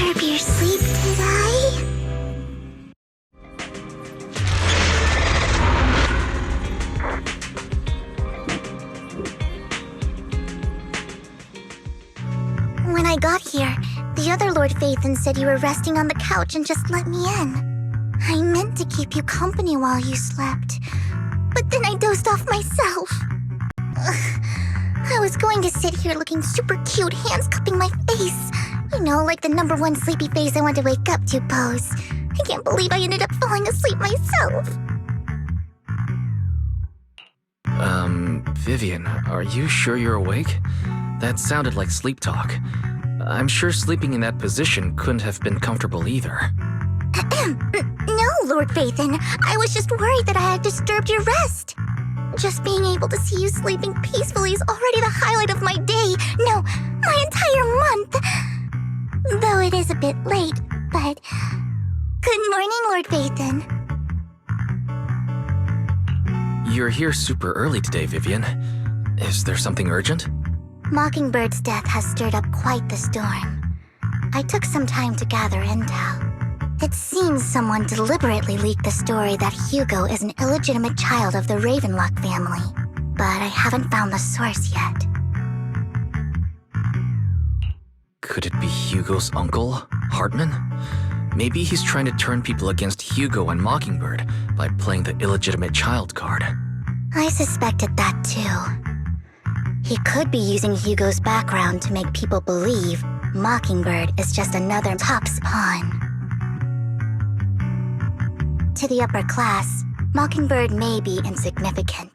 disturb your sleep, did I? When I got here, the other Lord Phaethon said you were resting on the couch and just let me in. I meant to keep you company while you slept, but then I dozed off myself. Ugh. I was going to sit here looking super cute, hands cupping my face. You know, like the #1 sleepy face I want to wake up to pose. I can't believe I ended up falling asleep myself. Vivian, are you sure you're awake? That sounded like sleep talk. I'm sure sleeping in that position couldn't have been comfortable either. No, Lord Phaethon. I was just worried that I had disturbed your rest. Just being able to see you sleeping peacefully is already the highlight of my day. No, my entire month. Though it is a bit late, but... Good morning, Lord Phaethon. You're here super early today, Vivian. Is there something urgent? Mockingbird's death has stirred up quite the storm. I took some time to gather intel. It seems someone deliberately leaked the story that Hugo is an illegitimate child of the Ravenlock family, but I haven't found the source yet. Could it be Hugo's uncle, Hartman? Maybe he's trying to turn people against Hugo and Mockingbird by playing the illegitimate child card. I suspected that too. He could be using Hugo's background to make people believe Mockingbird is just another Top's pawn. To the upper class, Mockingbird may be insignificant,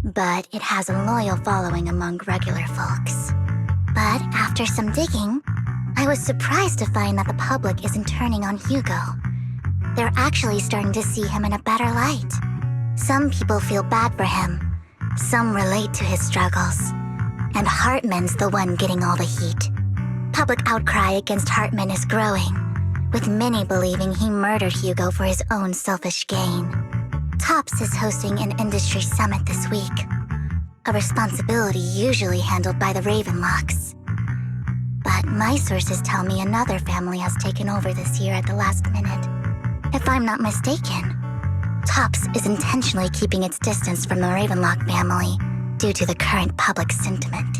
but it has a loyal following among regular folks. But after some digging, I was surprised to find that the public isn't turning on Hugo. They're actually starting to see him in a better light. Some people feel bad for him, some relate to his struggles, and Hartman's the one getting all the heat. Public outcry against Hartman is growing, with many believing he murdered Hugo for his own selfish gain. Tops is hosting an industry summit this week, a responsibility usually handled by the Ravenlocks. But my sources tell me another family has taken over this year at the last minute. If I'm not mistaken, Tops is intentionally keeping its distance from the Ravenlock family due to the current public sentiment.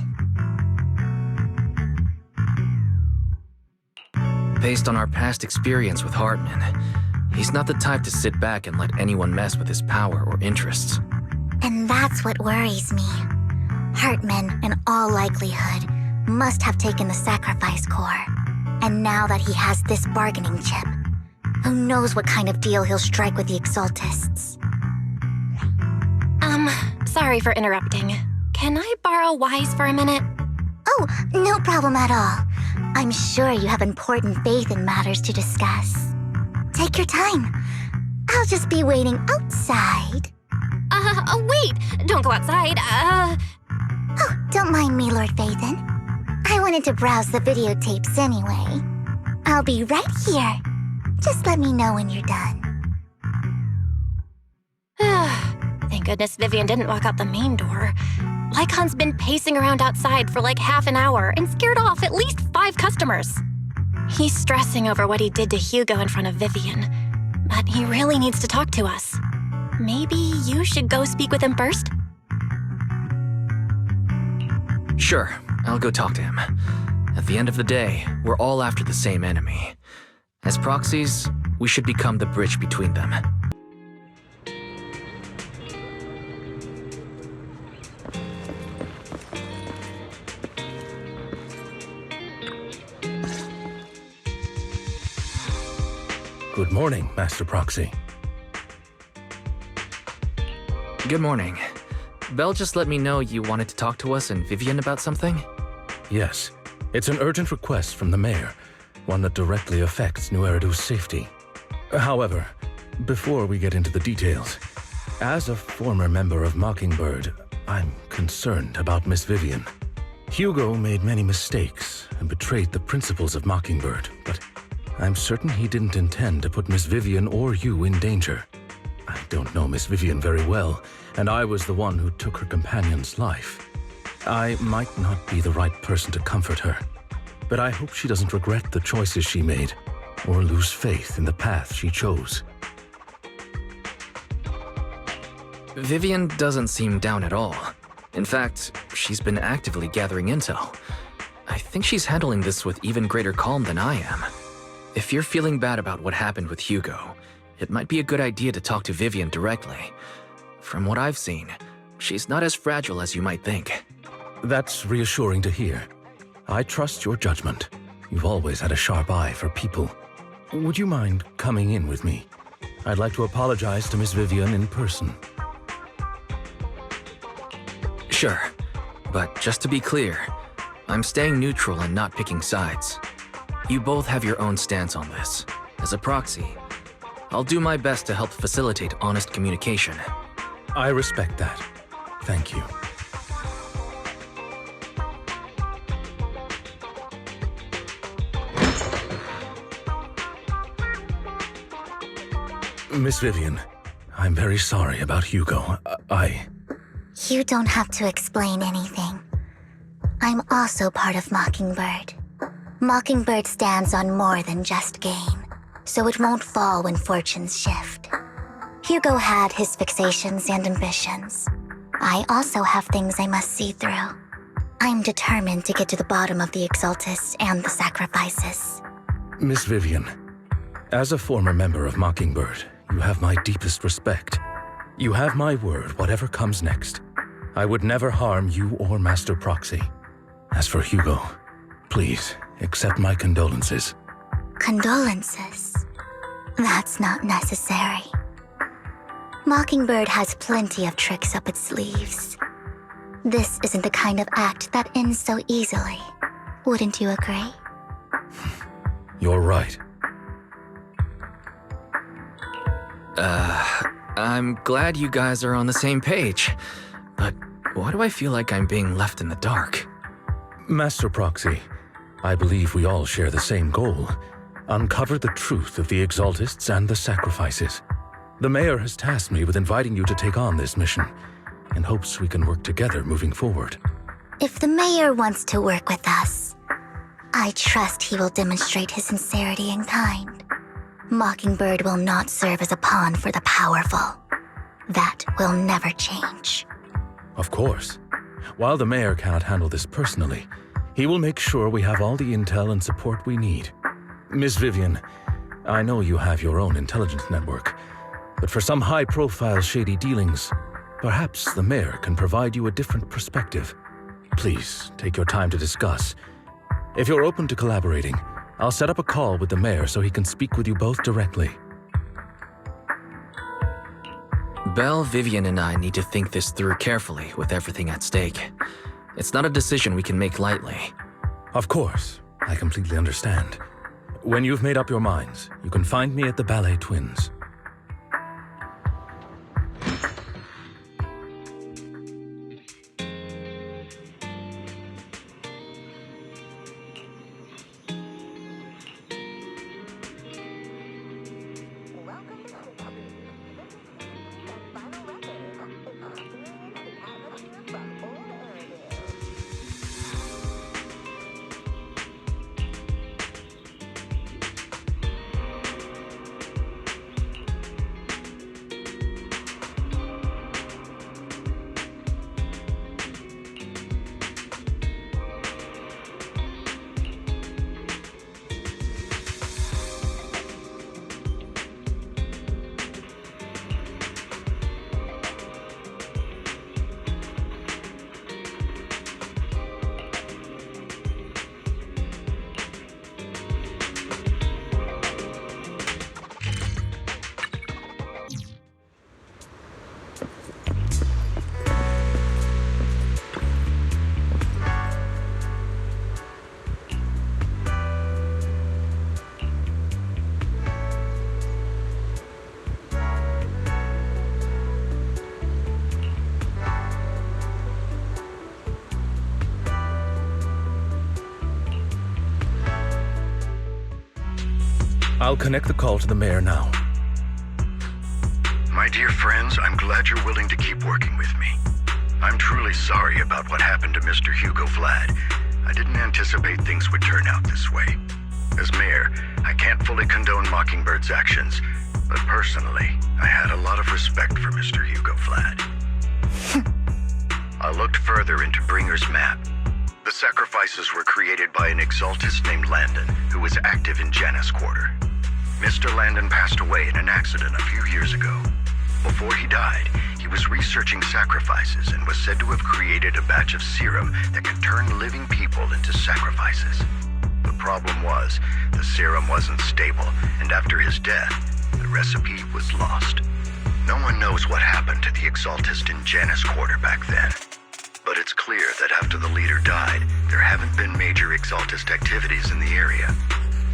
Based on our past experience with Hartman, he's not the type to sit back and let anyone mess with his power or interests. And that's what worries me. Hartman, in all likelihood, must have taken the sacrifice core. And now that he has this bargaining chip, who knows what kind of deal he'll strike with the Exaltists. Sorry for interrupting. Can I borrow Wise for a minute? Oh, no problem at all. I'm sure you have important faith in matters to discuss. Take your time. I'll just be waiting outside. Wait! Don't go outside, Oh, don't mind me, Lord Phaethon. I wanted to browse the videotapes anyway. I'll be right here. Just let me know when you're done. Thank goodness Vivian didn't walk out the main door. Lycaon's been pacing around outside for like half an hour and scared off at least 5 customers. He's stressing over what he did to Hugo in front of Vivian, but he really needs to talk to us. Maybe you should go speak with him first? Sure, I'll go talk to him. At the end of the day, we're all after the same enemy. As proxies, we should become the bridge between them. Good morning, Master Proxy. Good morning. Belle just let me know you wanted to talk to us and Vivian about something? Yes, it's an urgent request from the mayor, one that directly affects New Eridu's safety. However, before we get into the details, as a former member of Mockingbird, I'm concerned about Miss Vivian. Hugo made many mistakes and betrayed the principles of Mockingbird, but I'm certain he didn't intend to put Miss Vivian or you in danger. I don't know Miss Vivian very well, and I was the one who took her companion's life. I might not be the right person to comfort her, but I hope she doesn't regret the choices she made or lose faith in the path she chose. Vivian doesn't seem down at all. In fact, she's been actively gathering intel. I think she's handling this with even greater calm than I am. If you're feeling bad about what happened with Hugo, it might be a good idea to talk to Vivian directly. From what I've seen, she's not as fragile as you might think. That's reassuring to hear. I trust your judgment. You've always had a sharp eye for people. Would you mind coming in with me? I'd like to apologize to Miss Vivian in person. Sure, but just to be clear, I'm staying neutral and not picking sides. You both have your own stance on this. As a proxy, I'll do my best to help facilitate honest communication. I respect that. Thank you. Miss Vivian, I'm very sorry about Hugo. You don't have to explain anything. I'm also part of Mockingbird. Mockingbird stands on more than just gain, so it won't fall when fortunes shift. Hugo had his fixations and ambitions. I also have things I must see through. I'm determined to get to the bottom of the Exaltus and the sacrifices. Miss Vivian, as a former member of Mockingbird, you have my deepest respect. You have my word, whatever comes next. I would never harm you or Master Proxy. As for Hugo, please accept my condolences. Condolences? That's not necessary. Mockingbird has plenty of tricks up its sleeves. This isn't the kind of act that ends so easily. Wouldn't you agree? You're right. I'm glad you guys are on the same page, but why do I feel like I'm being left in the dark? Master Proxy, I believe we all share the same goal. Uncover the truth of the Exaltists and the sacrifices. The Mayor has tasked me with inviting you to take on this mission, in hopes we can work together moving forward. If the Mayor wants to work with us, I trust he will demonstrate his sincerity in kind. Mockingbird will not serve as a pawn for the powerful. That will never change. Of course. While the Mayor cannot handle this personally, he will make sure we have all the intel and support we need. Miss Vivian, I know you have your own intelligence network, but for some high-profile shady dealings, perhaps the Mayor can provide you a different perspective. Please, take your time to discuss. If you're open to collaborating, I'll set up a call with the Mayor so he can speak with you both directly. Belle, Vivian, and I need to think this through carefully with everything at stake. It's not a decision we can make lightly. Of course, I completely understand. When you've made up your minds, you can find me at the Ballet Twins. I'll connect the call to the Mayor now. My dear friends, I'm glad you're willing to keep working with me. I'm truly sorry about what happened to Mr. Hugo Vlad, I didn't anticipate things would turn out this way. As mayor, I can't fully condone Mockingbird's actions, but personally, I had a lot of respect for Mr. Hugo Fladd. I looked further into Bringer's map. The sacrifices were created by an exaltist named Landon, who was active in Janus Quarter. Mr. Landon passed away in an accident a few years ago. Before he died, he was researching sacrifices and was said to have created a batch of serum that could turn living people into sacrifices. The problem was, the serum wasn't stable, and after his death, the recipe was lost. No one knows what happened to the exaltist in Janus Quarter back then. But it's clear that after the leader died, there haven't been major exaltist activities in the area.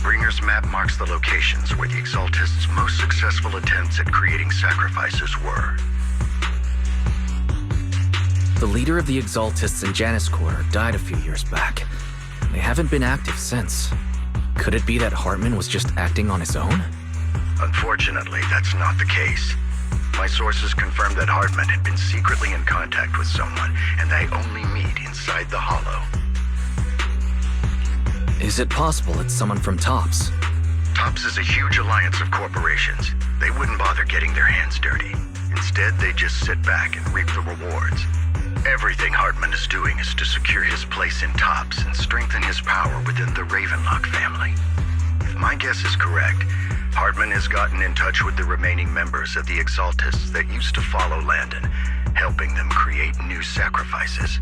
Bringer's map marks the locations where the exaltist's most successful attempts at creating sacrifices were. The leader of the exaltists in Janus Quarter died a few years back. They haven't been active since. Could it be that Hartman was just acting on his own? Unfortunately, that's not the case. My sources confirmed that Hartman had been secretly in contact with someone, and they only meet inside the Hollow. Is it possible it's someone from TOPS? TOPS is a huge alliance of corporations. They wouldn't bother getting their hands dirty. Instead, they just sit back and reap the rewards. Everything Hartman is doing is to secure his place in TOPS and strengthen his power within the Ravenlock family. If my guess is correct, Hartman has gotten in touch with the remaining members of the Exaltists that used to follow Landon, helping them create new sacrifices.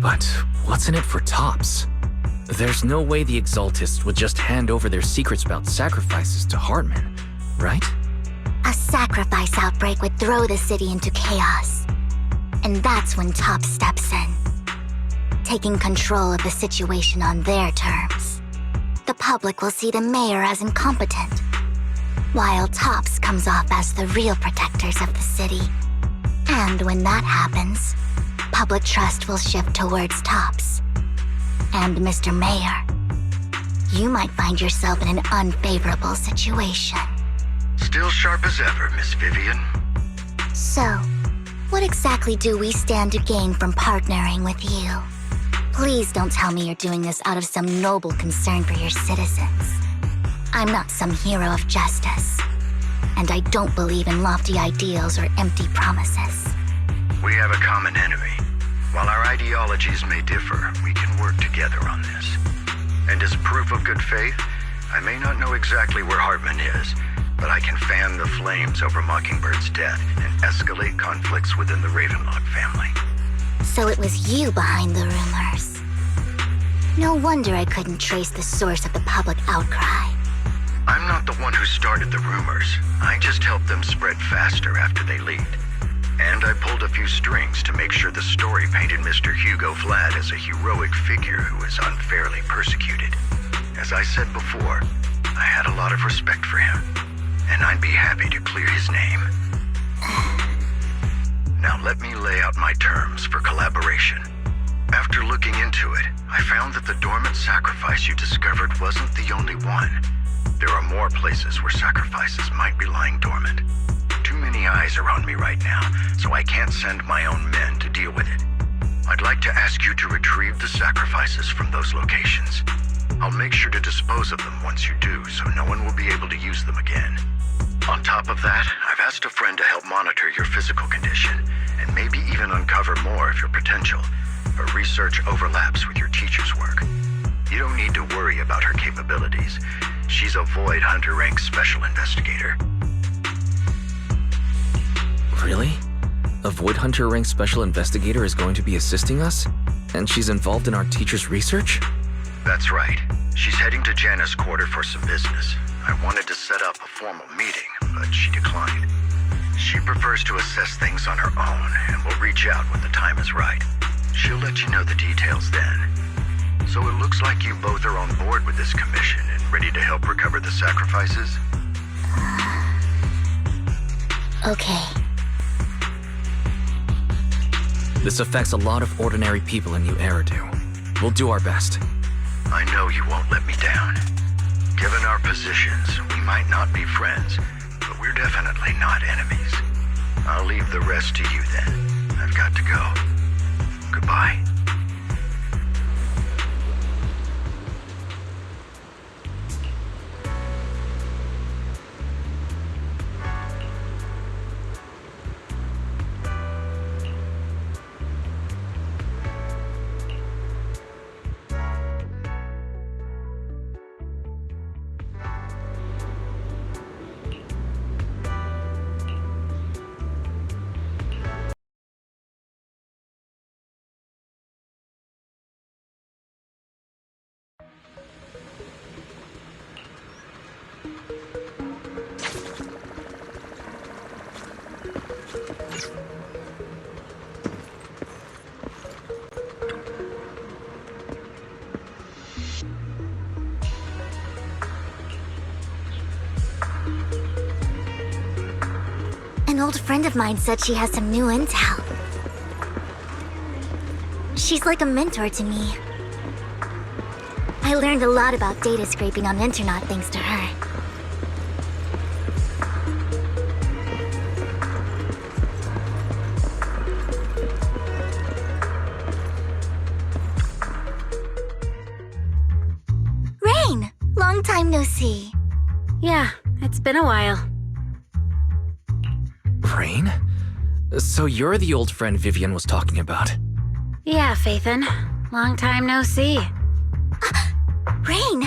But what's in it for TOPS? There's no way the Exaltists would just hand over their secrets about sacrifices to Hartman, right? A sacrifice outbreak would throw the city into chaos. And that's when TOPS steps in, taking control of the situation on their terms. The public will see the mayor as incompetent, while TOPS comes off as the real protectors of the city. And when that happens, public trust will shift towards TOPS. And Mr. Mayor, you might find yourself in an unfavorable situation. Still sharp as ever, Miss Vivian. So, what exactly do we stand to gain from partnering with you? Please don't tell me you're doing this out of some noble concern for your citizens. I'm not some hero of justice, and I don't believe in lofty ideals or empty promises. We have a common enemy. While our ideologies may differ, we can work together on this. And as proof of good faith, I may not know exactly where Hartman is, but I can fan the flames over Mockingbird's death and escalate conflicts within the Ravenlock family. So it was you behind the rumors. No wonder I couldn't trace the source of the public outcry. I'm not the one who started the rumors. I just helped them spread faster after they leaked. And I pulled a few strings to make sure the story painted Mr. Hugo Fladd as a heroic figure who was unfairly persecuted. As I said before, I had a lot of respect for him, and I'd be happy to clear his name. Now let me lay out my terms for collaboration. After looking into it, I found that the dormant sacrifice you discovered wasn't the only one. There are more places where sacrifices might be lying dormant. Too many eyes are on me right now, so I can't send my own men to deal with it. I'd like to ask you to retrieve the sacrifices from those locations. I'll make sure to dispose of them once you do, so no one will be able to use them again. On top of that, I've asked a friend to help monitor your physical condition, and maybe even uncover more of your potential. Her research overlaps with your teacher's work. You don't need to worry about her capabilities. She's a Void Hunter rank special investigator. Really? A Void Hunter rank special investigator is going to be assisting us? And she's involved in our teacher's research? That's right. She's heading to Janus Quarter for some business. I wanted to set up a formal meeting, but she declined. She prefers to assess things on her own, and will reach out when the time is right. She'll let you know the details then. So it looks like you both are on board with this commission and ready to help recover the sacrifices? Okay. This affects a lot of ordinary people in New Eridu. We'll do our best. I know you won't let me down. Given our positions, we might not be friends, but we're definitely not enemies. I'll leave the rest to you then. I've got to go. Goodbye. An old friend of mine said she has some new intel. She's like a mentor to me. I learned a lot about data scraping on the internet thanks to her. Rain! Long time no see. Yeah, it's been a while. Rain? So you're the old friend Vivian was talking about. Yeah, Phaethon. Long time no see. Rain,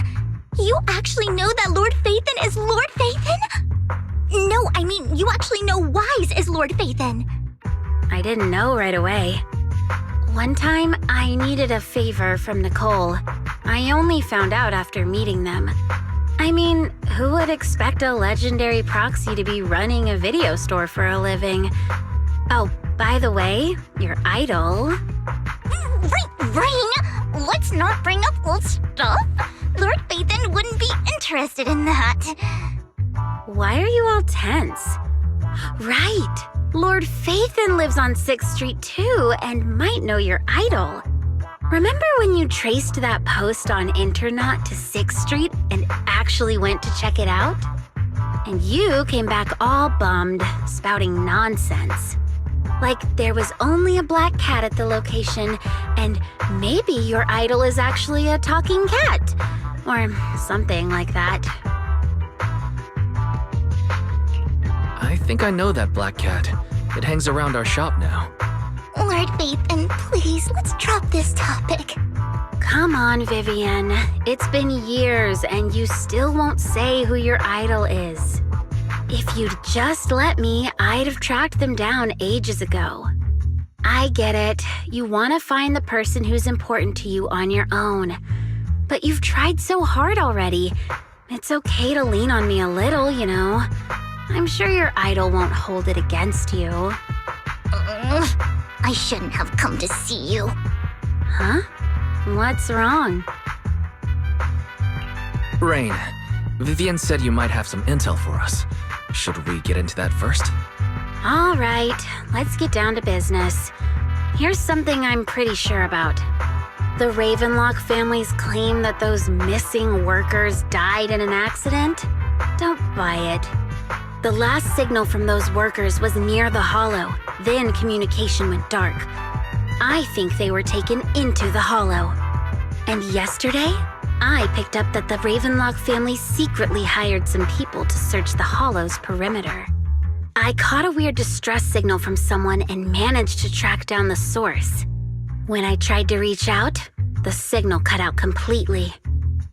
you actually know that Lord Phaethon is Lord Phaethon? No, I mean, you actually know Wise is Lord Phaethon. I didn't know right away. One time, I needed a favor from Nicole. I only found out after meeting them. I mean, who would expect a legendary proxy to be running a video store for a living? Oh, by the way, your idol... Rain, let's not bring up old stuff. Lord Phaethon wouldn't be interested in that. Why are you all tense? Right, Lord Phaethon lives on 6th Street too and might know your idol. Remember when you traced that post on internet to 6th Street and actually went to check it out? And you came back all bummed, spouting nonsense. Like there was only a black cat at the location, and maybe your idol is actually a talking cat. Or something like that. I think I know that black cat. It hangs around our shop now. Lord Phaethon, please, let's drop this topic. Come on, Vivian. It's been years and you still won't say who your idol is. If you'd just let me, I'd have tracked them down ages ago. I get it. You want to find the person who's important to you on your own. But you've tried so hard already. It's okay to lean on me a little, you know. I'm sure your idol won't hold it against you. I shouldn't have come to see you. Huh? What's wrong? Rain, Vivian said you might have some intel for us. Should we get into that first? All right, let's get down to business. Here's something I'm pretty sure about. The Ravenlock family's claim that those missing workers died in an accident? Don't buy it. The last signal from those workers was near the hollow. Then communication went dark. I think they were taken into the hollow. And yesterday, I picked up that the Ravenlock family secretly hired some people to search the hollow's perimeter. I caught a weird distress signal from someone and managed to track down the source. When I tried to reach out, the signal cut out completely.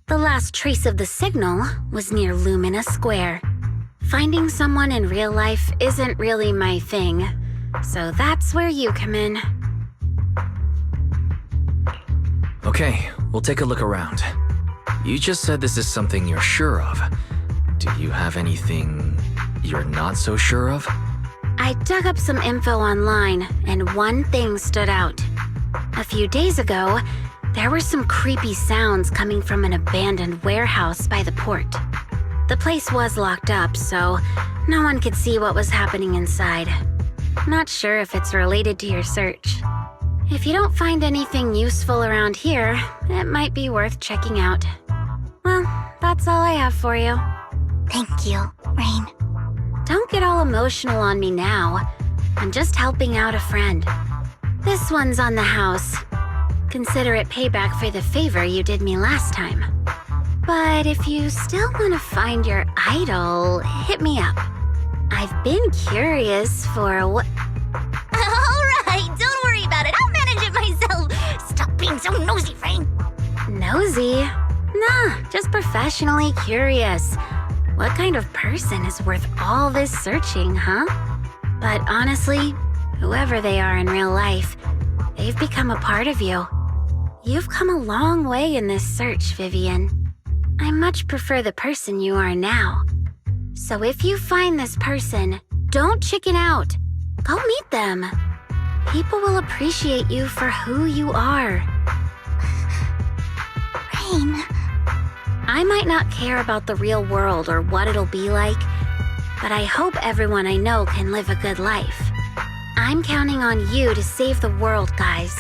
The last trace of the signal was near Lumina Square. Finding someone in real life isn't really my thing, so that's where you come in. Okay, we'll take a look around. You just said this is something you're sure of. Do you have anything you're not so sure of? I dug up some info online, and one thing stood out. A few days ago, there were some creepy sounds coming from an abandoned warehouse by the port. The place was locked up, so no one could see what was happening inside. Not sure if it's related to your search. If you don't find anything useful around here, it might be worth checking out. Well, that's all I have for you. Thank you, Rain. Don't get all emotional on me now. I'm just helping out a friend. This one's on the house. Consider it payback for the favor you did me last time. But if you still want to find your idol, hit me up. I've been curious for what... Alright, don't worry about it. I'll manage it myself. Stop being so nosy, Rain. Nosy? Nah, just professionally curious. What kind of person is worth all this searching, huh? But honestly, whoever they are in real life, they've become a part of you. You've come a long way in this search, Vivian. I much prefer the person you are now. So if you find this person, don't chicken out. Go meet them. People will appreciate you for who you are. Rain. I might not care about the real world or what it'll be like, but I hope everyone I know can live a good life. I'm counting on you to save the world, guys.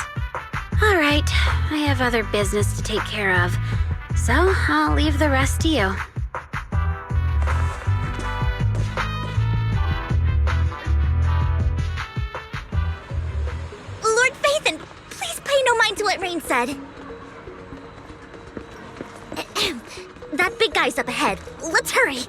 All right, I have other business to take care of, so I'll leave the rest to you. Lord Phaethon, please pay no mind to what Rain said. That big guy's up ahead. Let's hurry.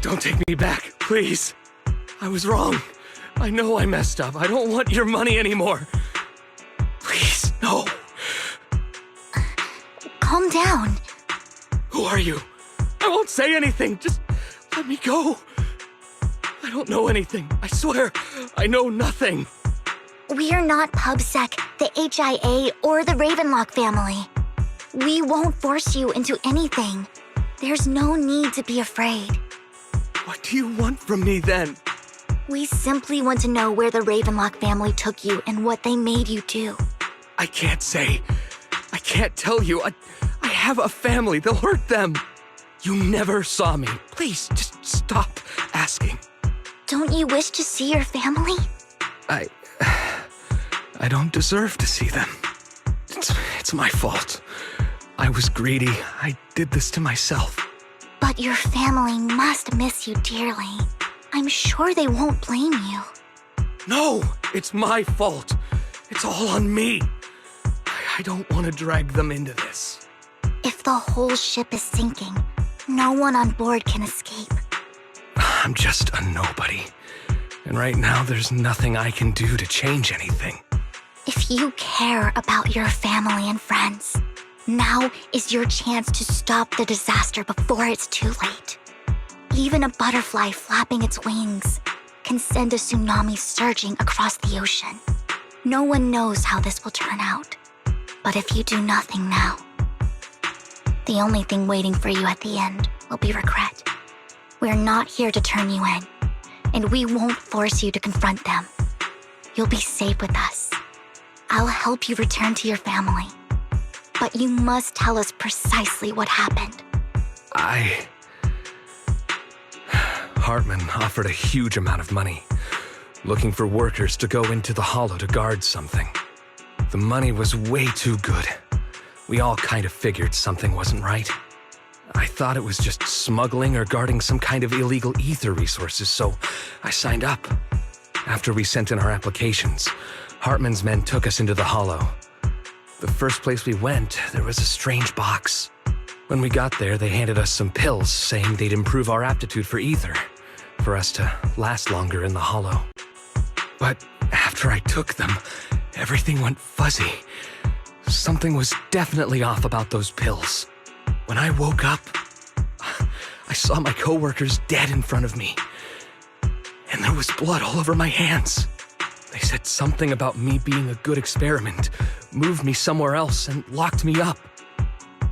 Don't take me back, please. I was wrong. I know I messed up. I don't want your money anymore. Please, no. Calm down. Who are you? I won't say anything. Just let me go. I don't know anything. I swear, I know nothing. We're not PubSec, the HIA, or the Ravenlock family. We won't force you into anything. There's no need to be afraid. What do you want from me then? We simply want to know where the Ravenlock family took you and what they made you do. I can't say. I can't tell you. I have a family. They'll hurt them. You never saw me. Please, just stop asking. Don't you wish to see your family? I don't deserve to see them. It's my fault. I was greedy. I did this to myself. But your family must miss you dearly. I'm sure they won't blame you. No, it's my fault. It's all on me. I don't want to drag them into this. If the whole ship is sinking, no one on board can escape. I'm just a nobody. And right now, there's nothing I can do to change anything. If you care about your family and friends, now is your chance to stop the disaster before it's too late. Even a butterfly flapping its wings can send a tsunami surging across the ocean. No one knows how this will turn out. But if you do nothing now, the only thing waiting for you at the end will be regret. We're not here to turn you in, and we won't force you to confront them. You'll be safe with us. I'll help you return to your family. But you must tell us precisely what happened. Hartman offered a huge amount of money, looking for workers to go into the hollow to guard something. The money was way too good. We all kind of figured something wasn't right. I thought it was just smuggling or guarding some kind of illegal ether resources, so I signed up. After we sent in our applications, Hartman's men took us into the hollow. The first place we went, there was a strange box. When we got there, they handed us some pills, saying they'd improve our aptitude for ether, for us to last longer in the hollow. But after I took them, everything went fuzzy. Something was definitely off about those pills. When I woke up, I saw my coworkers dead in front of me. And there was blood all over my hands. They said something about me being a good experiment, moved me somewhere else, and locked me up.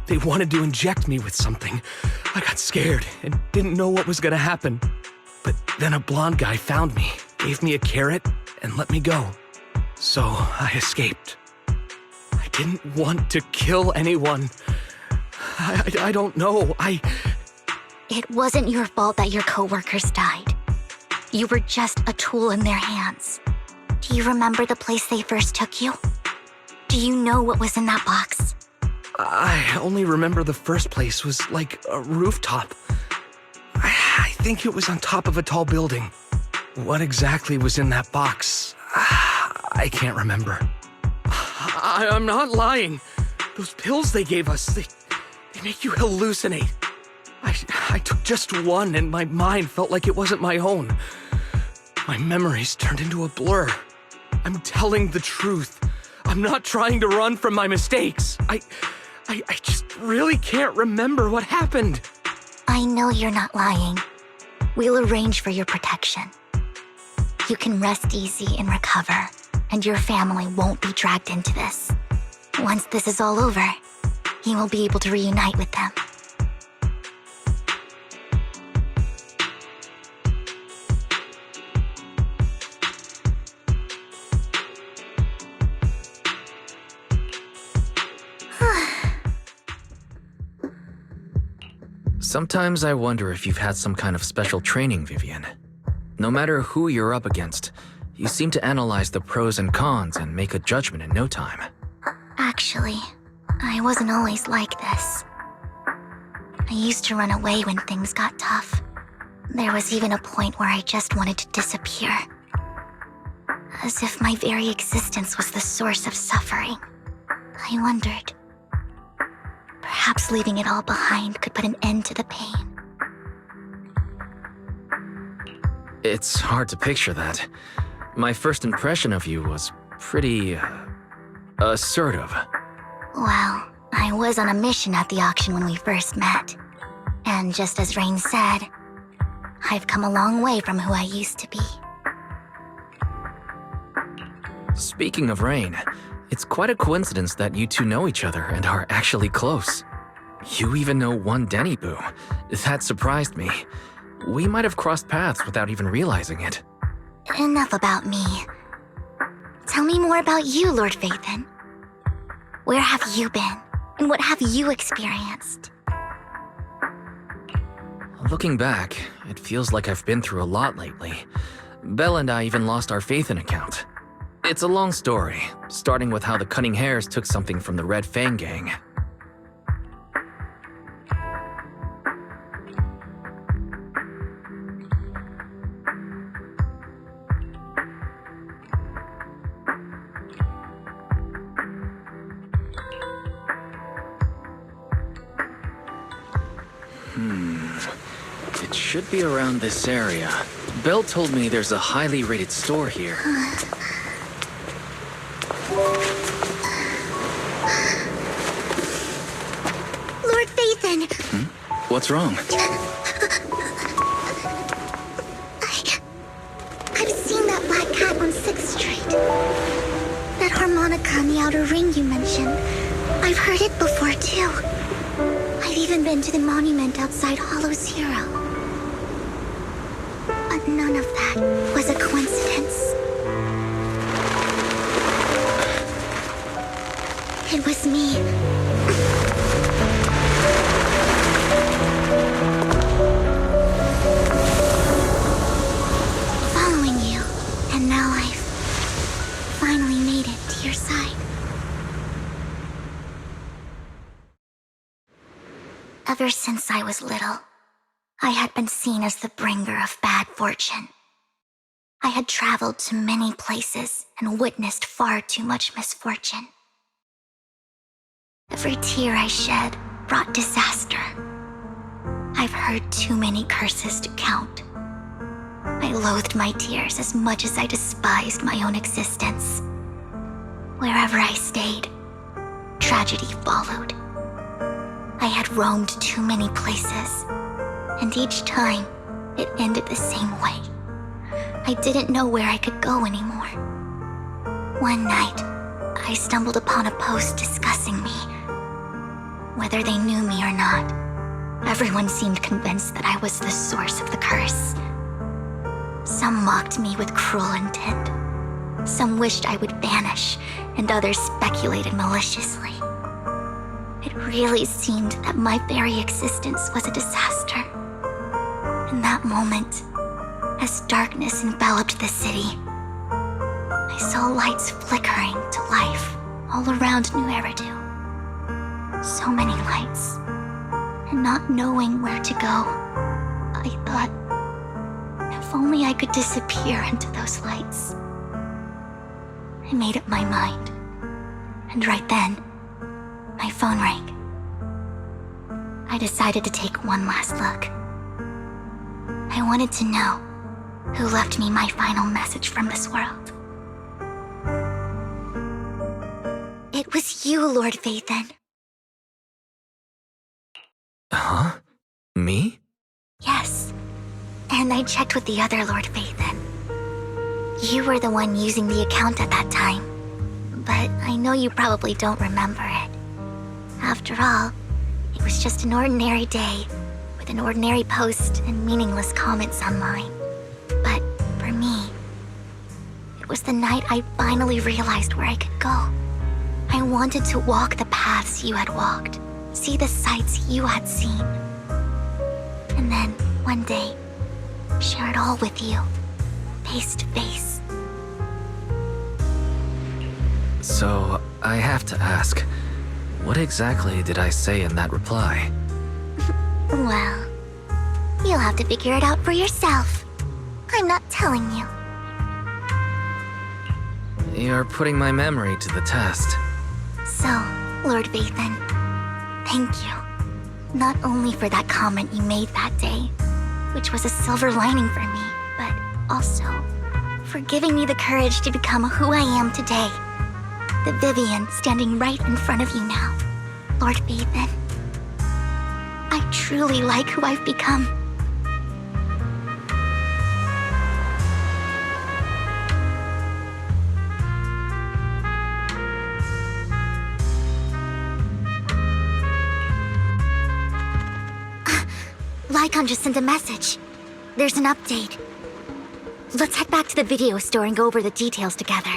They wanted to inject me with something. I got scared and didn't know what was gonna happen. But then a blonde guy found me, gave me a carrot, and let me go. So I escaped. I didn't want to kill anyone. I don't know. It wasn't your fault that your coworkers died. You were just a tool in their hands. Do you remember the place they first took you? Do you know what was in that box? I only remember the first place was like a rooftop. I think it was on top of a tall building. What exactly was in that box? I can't remember. I'm not lying. Those pills they gave us, they make you hallucinate. I took just one and my mind felt like it wasn't my own. My memories turned into a blur. I'm telling the truth. I'm not trying to run from my mistakes. I just really can't remember what happened. I know you're not lying. We'll arrange for your protection. You can rest easy and recover, and your family won't be dragged into this. Once this is all over, you will be able to reunite with them. Sometimes I wonder if you've had some kind of special training, Vivian. No matter who you're up against, you seem to analyze the pros and cons and make a judgment in no time. Actually, I wasn't always like this. I used to run away when things got tough. There was even a point where I just wanted to disappear. As if my very existence was the source of suffering. I wondered. Perhaps leaving it all behind could put an end to the pain. It's hard to picture that. My first impression of you was pretty assertive. Well, I was on a mission at the auction when we first met. And just as Rain said, I've come a long way from who I used to be. Speaking of Rain, it's quite a coincidence that you two know each other and are actually close. You even know one Denny Boo. That surprised me. We might have crossed paths without even realizing it. Enough about me. Tell me more about you, Lord Phaethon. Where have you been? And what have you experienced? Looking back, it feels like I've been through a lot lately. Belle and I even lost our Phaethon account. It's a long story, starting with how the Cunning Hares took something from the Red Fang gang. It should be around this area. Belle told me there's a highly rated store here. Lord Phaethon! What's wrong? I've seen that black cat on 6th Street. That harmonica in the outer ring you mentioned. I've heard it before, too. I've even been to the monument outside Hollow Zero. But none of that was a coincidence. It was me. Following you, and now I've finally made it to your side. Ever since I was little, I had been seen as the bringer of bad fortune. I had traveled to many places and witnessed far too much misfortune. Every tear I shed brought disaster. I've heard too many curses to count. I loathed my tears as much as I despised my own existence. Wherever I stayed, tragedy followed. I had roamed too many places, and each time, it ended the same way. I didn't know where I could go anymore. One night, I stumbled upon a post discussing me. Whether they knew me or not, everyone seemed convinced that I was the source of the curse. Some mocked me with cruel intent. Some wished I would vanish, and others speculated maliciously. It really seemed that my very existence was a disaster. In that moment, as darkness enveloped the city, I saw lights flickering to life all around New Eridu. So many lights, and not knowing where to go, I thought, if only I could disappear into those lights. I made up my mind, and right then, my phone rang. I decided to take one last look. I wanted to know who left me my final message from this world. It was you, Lord Phaethon. Huh? Me? Yes. And I checked with the other Lord Phaethon. You were the one using the account at that time, but I know you probably don't remember it. After all, it was just an ordinary day, with an ordinary post and meaningless comments online. But for me, it was the night I finally realized where I could go. I wanted to walk the paths you had walked, see the sights you had seen. And then, one day, share it all with you, face to face. So, I have to ask, what exactly did I say in that reply? Well, you'll have to figure it out for yourself. I'm not telling you. You're putting my memory to the test. So, Lord Phaethon, thank you. Not only for that comment you made that day, which was a silver lining for me, but also for giving me the courage to become who I am today. The Vivian standing right in front of you now, Lord Phaethon. I truly like who I've become. Lycaon just sent a message. There's an update. Let's head back to the video store and go over the details together.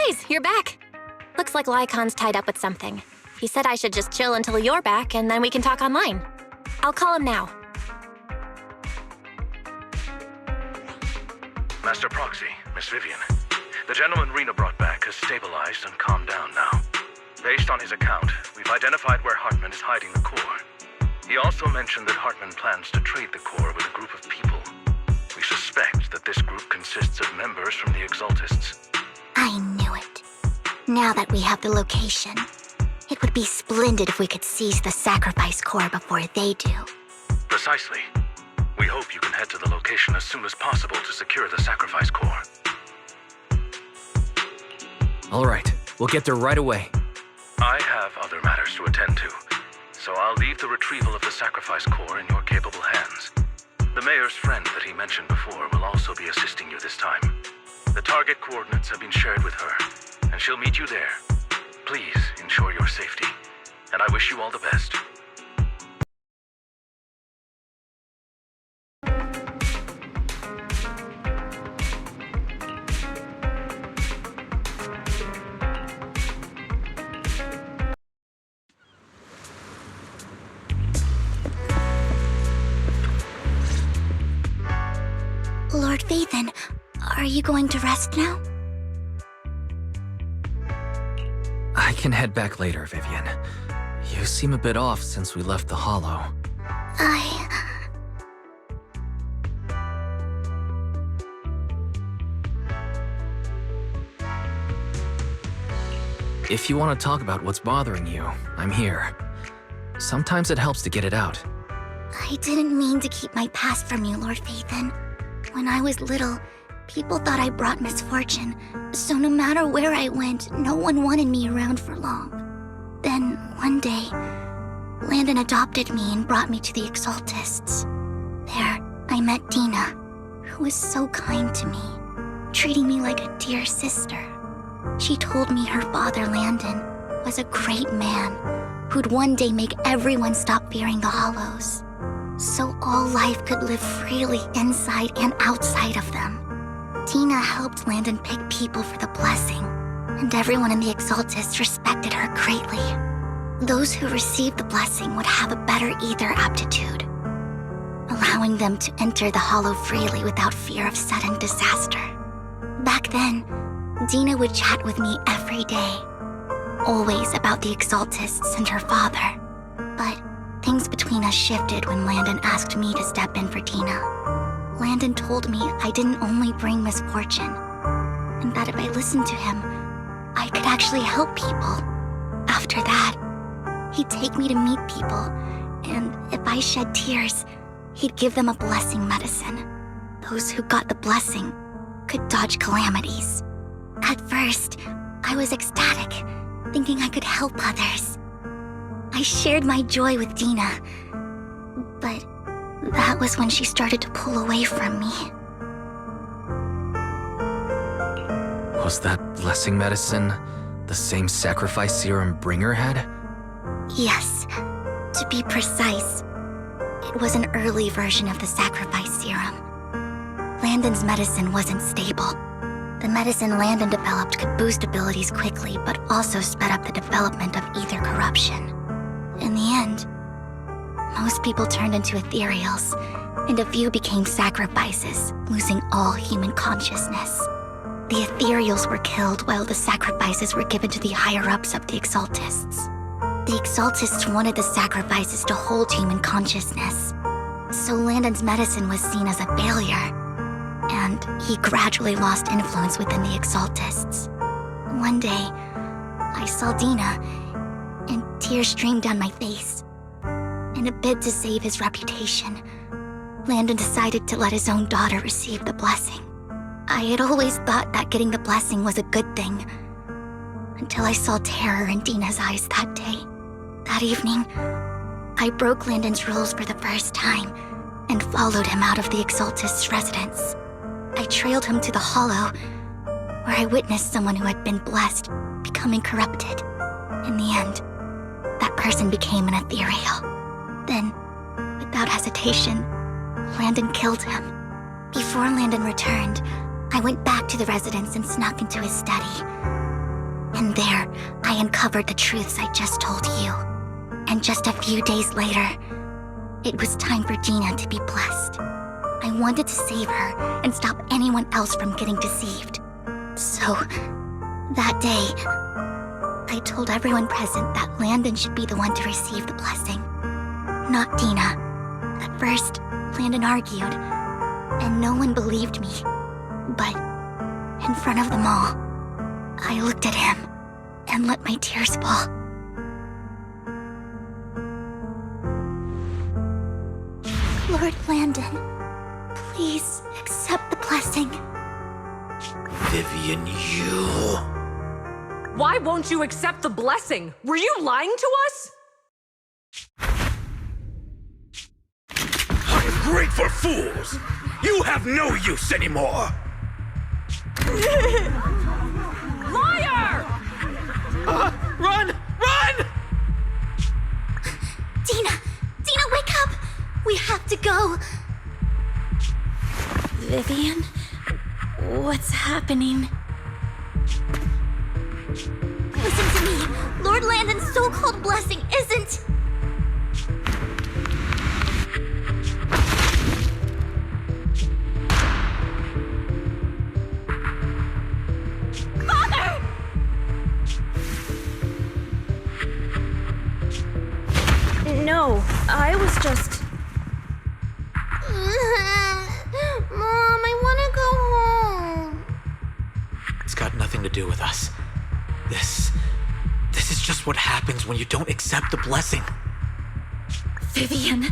Surprise! You're back! Looks like Lycaon's tied up with something. He said I should just chill until you're back, and then we can talk online. I'll call him now. Master Proxy, Miss Vivian. The gentleman Rena brought back has stabilized and calmed down now. Based on his account, we've identified where Hartman is hiding the core. He also mentioned that Hartman plans to trade the core with a group of people. We suspect that this group consists of members from the Exaltists. I knew it. Now that we have the location, it would be splendid if we could seize the sacrifice core before they do. Precisely. We hope you can head to the location as soon as possible to secure the sacrifice core. All right, we'll get there right away. I have other matters to attend to, so I'll leave the retrieval of the sacrifice core in your capable hands. The mayor's friend that he mentioned before will also be assisting you this time. The target coordinates have been shared with her, and she'll meet you there. Please ensure your safety, and I wish you all the best. Lord Phaethon, are you going to rest now? I can head back later, Vivian. You seem a bit off since we left the Hollow. If you want to talk about what's bothering you, I'm here. Sometimes it helps to get it out. I didn't mean to keep my past from you, Lord Phaethon. When I was little, people thought I brought misfortune, so no matter where I went, no one wanted me around for long. Then, one day, Landon adopted me and brought me to the Exaltists. There, I met Dina, who was so kind to me, treating me like a dear sister. She told me her father, Landon, was a great man who'd one day make everyone stop fearing the Hollows, so all life could live freely inside and outside of them. Dina helped Landon pick people for the blessing, and everyone in the Exaltists respected her greatly. Those who received the blessing would have a better ether aptitude, allowing them to enter the Hollow freely without fear of sudden disaster. Back then, Dina would chat with me every day, always about the Exaltists and her father. But things between us shifted when Landon asked me to step in for Dina. Landon told me I didn't only bring misfortune, and that if I listened to him, I could actually help people. After that, he'd take me to meet people, and if I shed tears, he'd give them a blessing medicine. Those who got the blessing could dodge calamities. At first, I was ecstatic, thinking I could help others. I shared my joy with Dina, but that was when she started to pull away from me. Was that blessing medicine the same sacrifice serum Bringer had? Yes, to be precise, it was an early version of the sacrifice serum. Landon's medicine wasn't stable. The medicine Landon developed could boost abilities quickly, but also sped up the development of ether corruption. In the end, most people turned into ethereals, and a few became sacrifices, losing all human consciousness. The ethereals were killed while the sacrifices were given to the higher-ups of the Exaltists. The Exaltists wanted the sacrifices to hold human consciousness, so Landon's medicine was seen as a failure, and he gradually lost influence within the Exaltists. One day, I saw Dina, and tears streamed down my face. In a bid to save his reputation, Landon decided to let his own daughter receive the blessing. I had always thought that getting the blessing was a good thing, until I saw terror in Dina's eyes that day. That evening, I broke Landon's rules for the first time and followed him out of the Exaltist's residence. I trailed him to the Hollow, where I witnessed someone who had been blessed becoming corrupted. In the end, that person became an ethereal. Then, without hesitation, Landon killed him. Before Landon returned, I went back to the residence and snuck into his study. And there, I uncovered the truths I just told you. And just a few days later, it was time for Dina to be blessed. I wanted to save her and stop anyone else from getting deceived. So, that day, I told everyone present that Landon should be the one to receive the blessing, not Dina. At first, Landon argued, and no one believed me. But, in front of them all, I looked at him and let my tears fall. Lord Landon, please accept the blessing. Vivian, you... Why won't you accept the blessing? Were you lying to us? I am great for fools! You have no use anymore! Liar! Run! Run! Dina! Dina, wake up! We have to go! Vivian? What's happening? Listen to me! Lord Landon's so-called blessing isn't... Father! No, I was just... Mom, I want to go home. It's got nothing to do with us. This is just what happens when you don't accept the blessing. Vivian,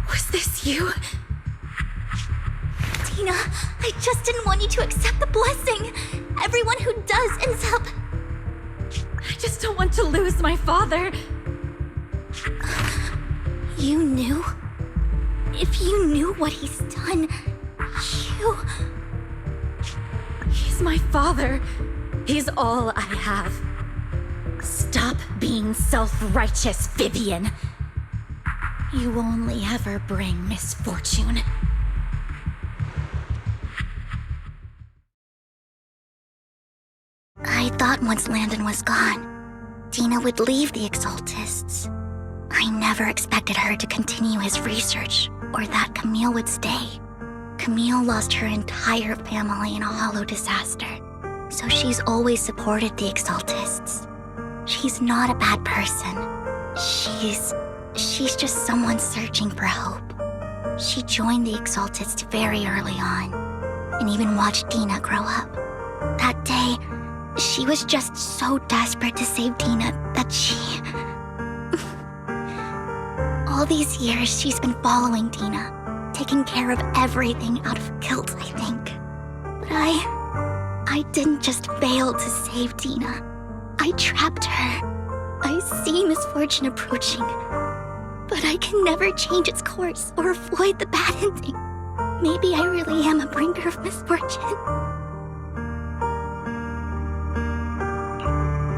was this you? Dina, I just didn't want you to accept the blessing. Everyone who does ends up... I just don't want to lose my father. You knew? If you knew what he's done, you... He's my father. He's all I have. Stop being self-righteous, Vivian. You only ever bring misfortune. I thought once Landon was gone, Dina would leave the Exaltists. I never expected her to continue his research, or that Camille would stay. Camille lost her entire family in a hollow disaster, so she's always supported the Exaltists. She's not a bad person. She's just someone searching for hope. She joined the Exaltists very early on, and even watched Dina grow up. That day, she was just so desperate to save Dina that she... All these years, she's been following Dina, taking care of everything out of guilt, I think. But I didn't just fail to save Dina. I trapped her. I see misfortune approaching, but I can never change its course or avoid the bad ending. Maybe I really am a bringer of misfortune.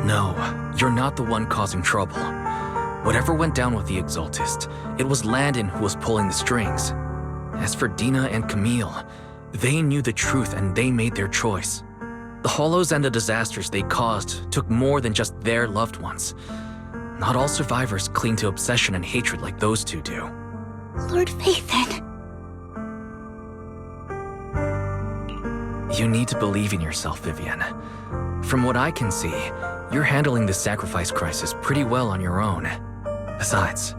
No, you're not the one causing trouble. Whatever went down with the Exaltist, it was Landon who was pulling the strings. As for Dina and Camille, they knew the truth and they made their choice. The hollows and the disasters they caused took more than just their loved ones. Not all survivors cling to obsession and hatred like those two do. Lord Phaethon. You need to believe in yourself, Vivian. From what I can see, you're handling this sacrifice crisis pretty well on your own. Besides,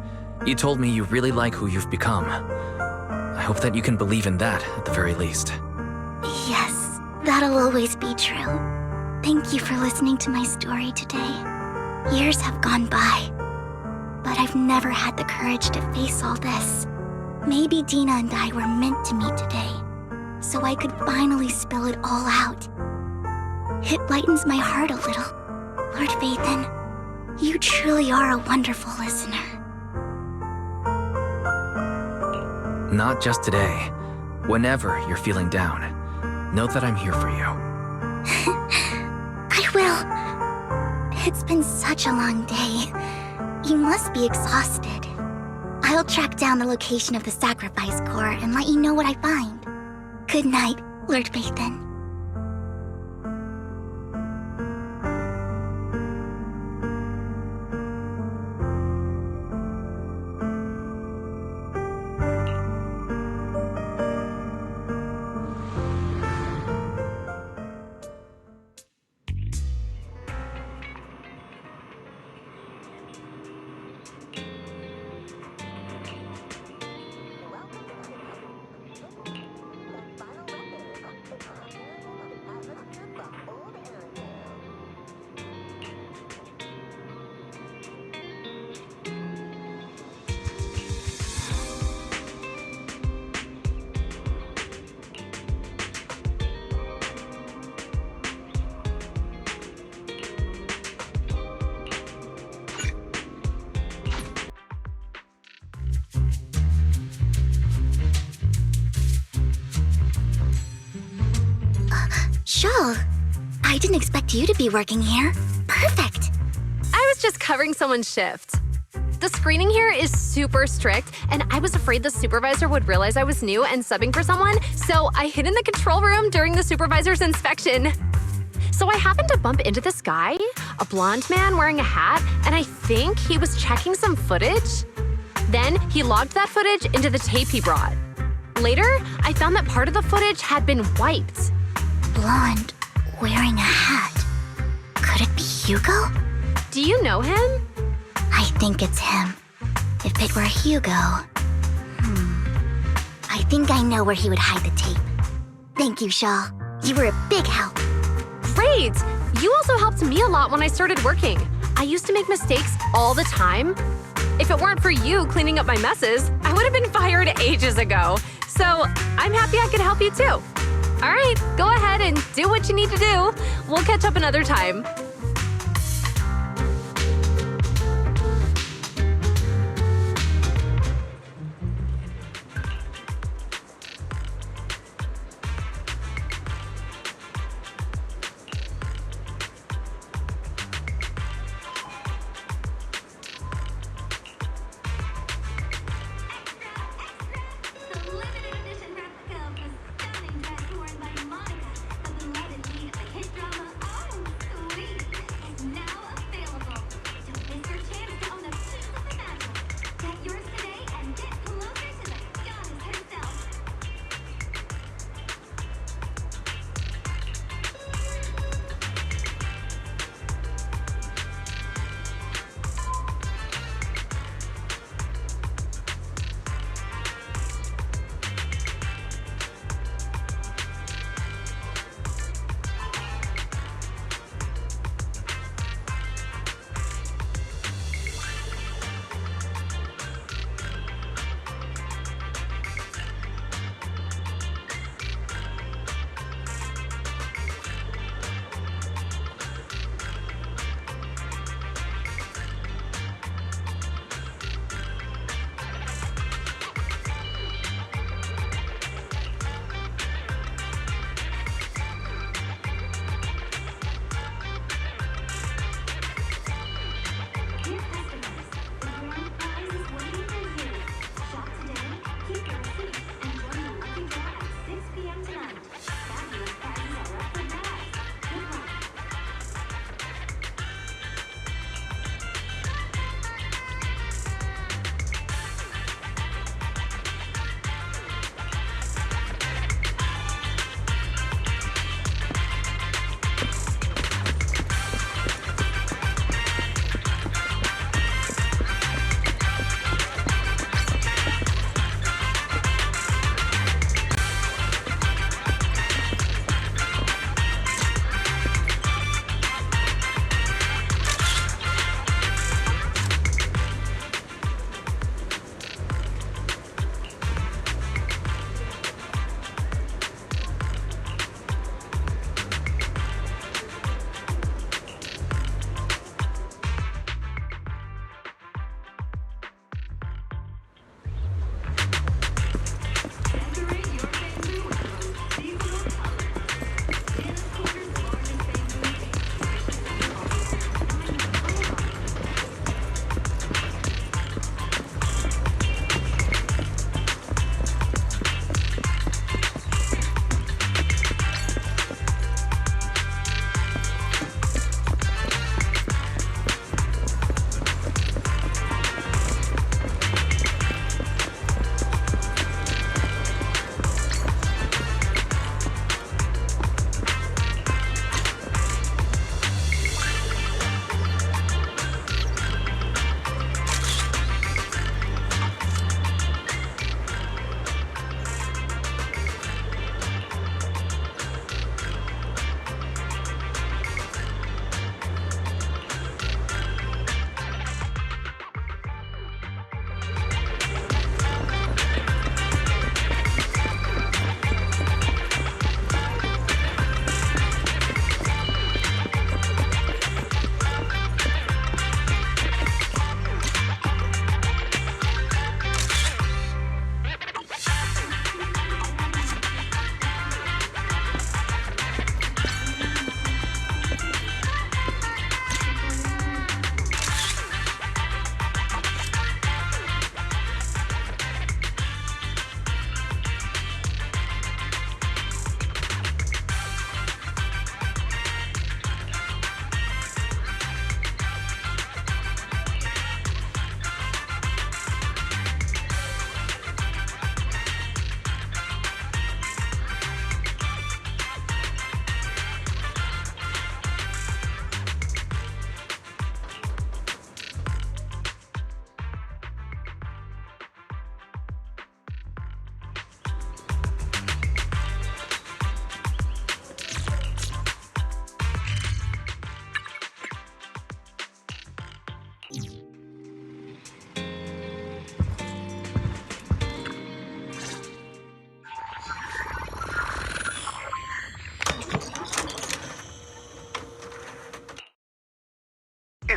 you told me you really like who you've become. I hope that you can believe in that at the very least. Yes, that'll always be true. Thank you for listening to my story today. Years have gone by, but I've never had the courage to face all this. Maybe Dina and I were meant to meet today, so I could finally spill it all out. It lightens my heart a little. Lord Phaethon, you truly are a wonderful listener. Not just today. Whenever you're feeling down, know that I'm here for you. I will. It's been such a long day. You must be exhausted. I'll track down the location of the sacrifice core and let you know what I find. Good night, Lord Phaethon. Shawl, I didn't expect you to be working here. Perfect. I was just covering someone's shift. The screening here is super strict, and I was afraid the supervisor would realize I was new and subbing for someone, so I hid in the control room during the supervisor's inspection. So I happened to bump into this guy, a blonde man wearing a hat, and I think he was checking some footage. Then he logged that footage into the tape he brought. Later, I found that part of the footage had been wiped. Blonde, wearing a hat. Could it be Hugo? Do you know him? I think it's him. If it were Hugo... I think I know where he would hide the tape. Thank you, Shaw. You were a big help. Great! You also helped me a lot when I started working. I used to make mistakes all the time. If it weren't for you cleaning up my messes, I would have been fired ages ago. So I'm happy I could help you too. All right, go ahead and do what you need to do. We'll catch up another time. Stunning dress worn by Monica, the beloved lead of the hit drama Oh Sweet.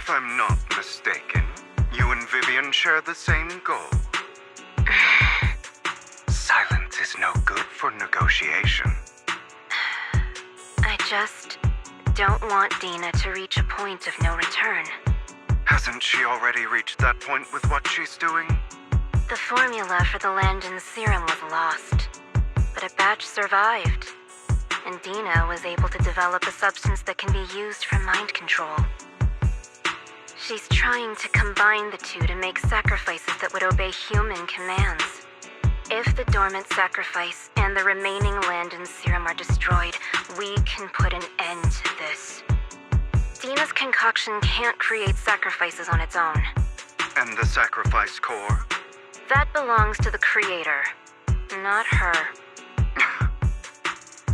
If I'm not mistaken, you and Vivian share the same goal. Silence is no good for negotiation. I just don't want Dina to reach a point of no return. Hasn't she already reached that point with what she's doing? The formula for the Landon serum was lost, but a batch survived, and Dina was able to develop a substance that can be used for mind control. She's trying to combine the two to make sacrifices that would obey human commands. If the dormant sacrifice and the remaining Landon serum are destroyed, we can put an end to this. Dina's concoction can't create sacrifices on its own. And the sacrifice core? That belongs to the creator, not her.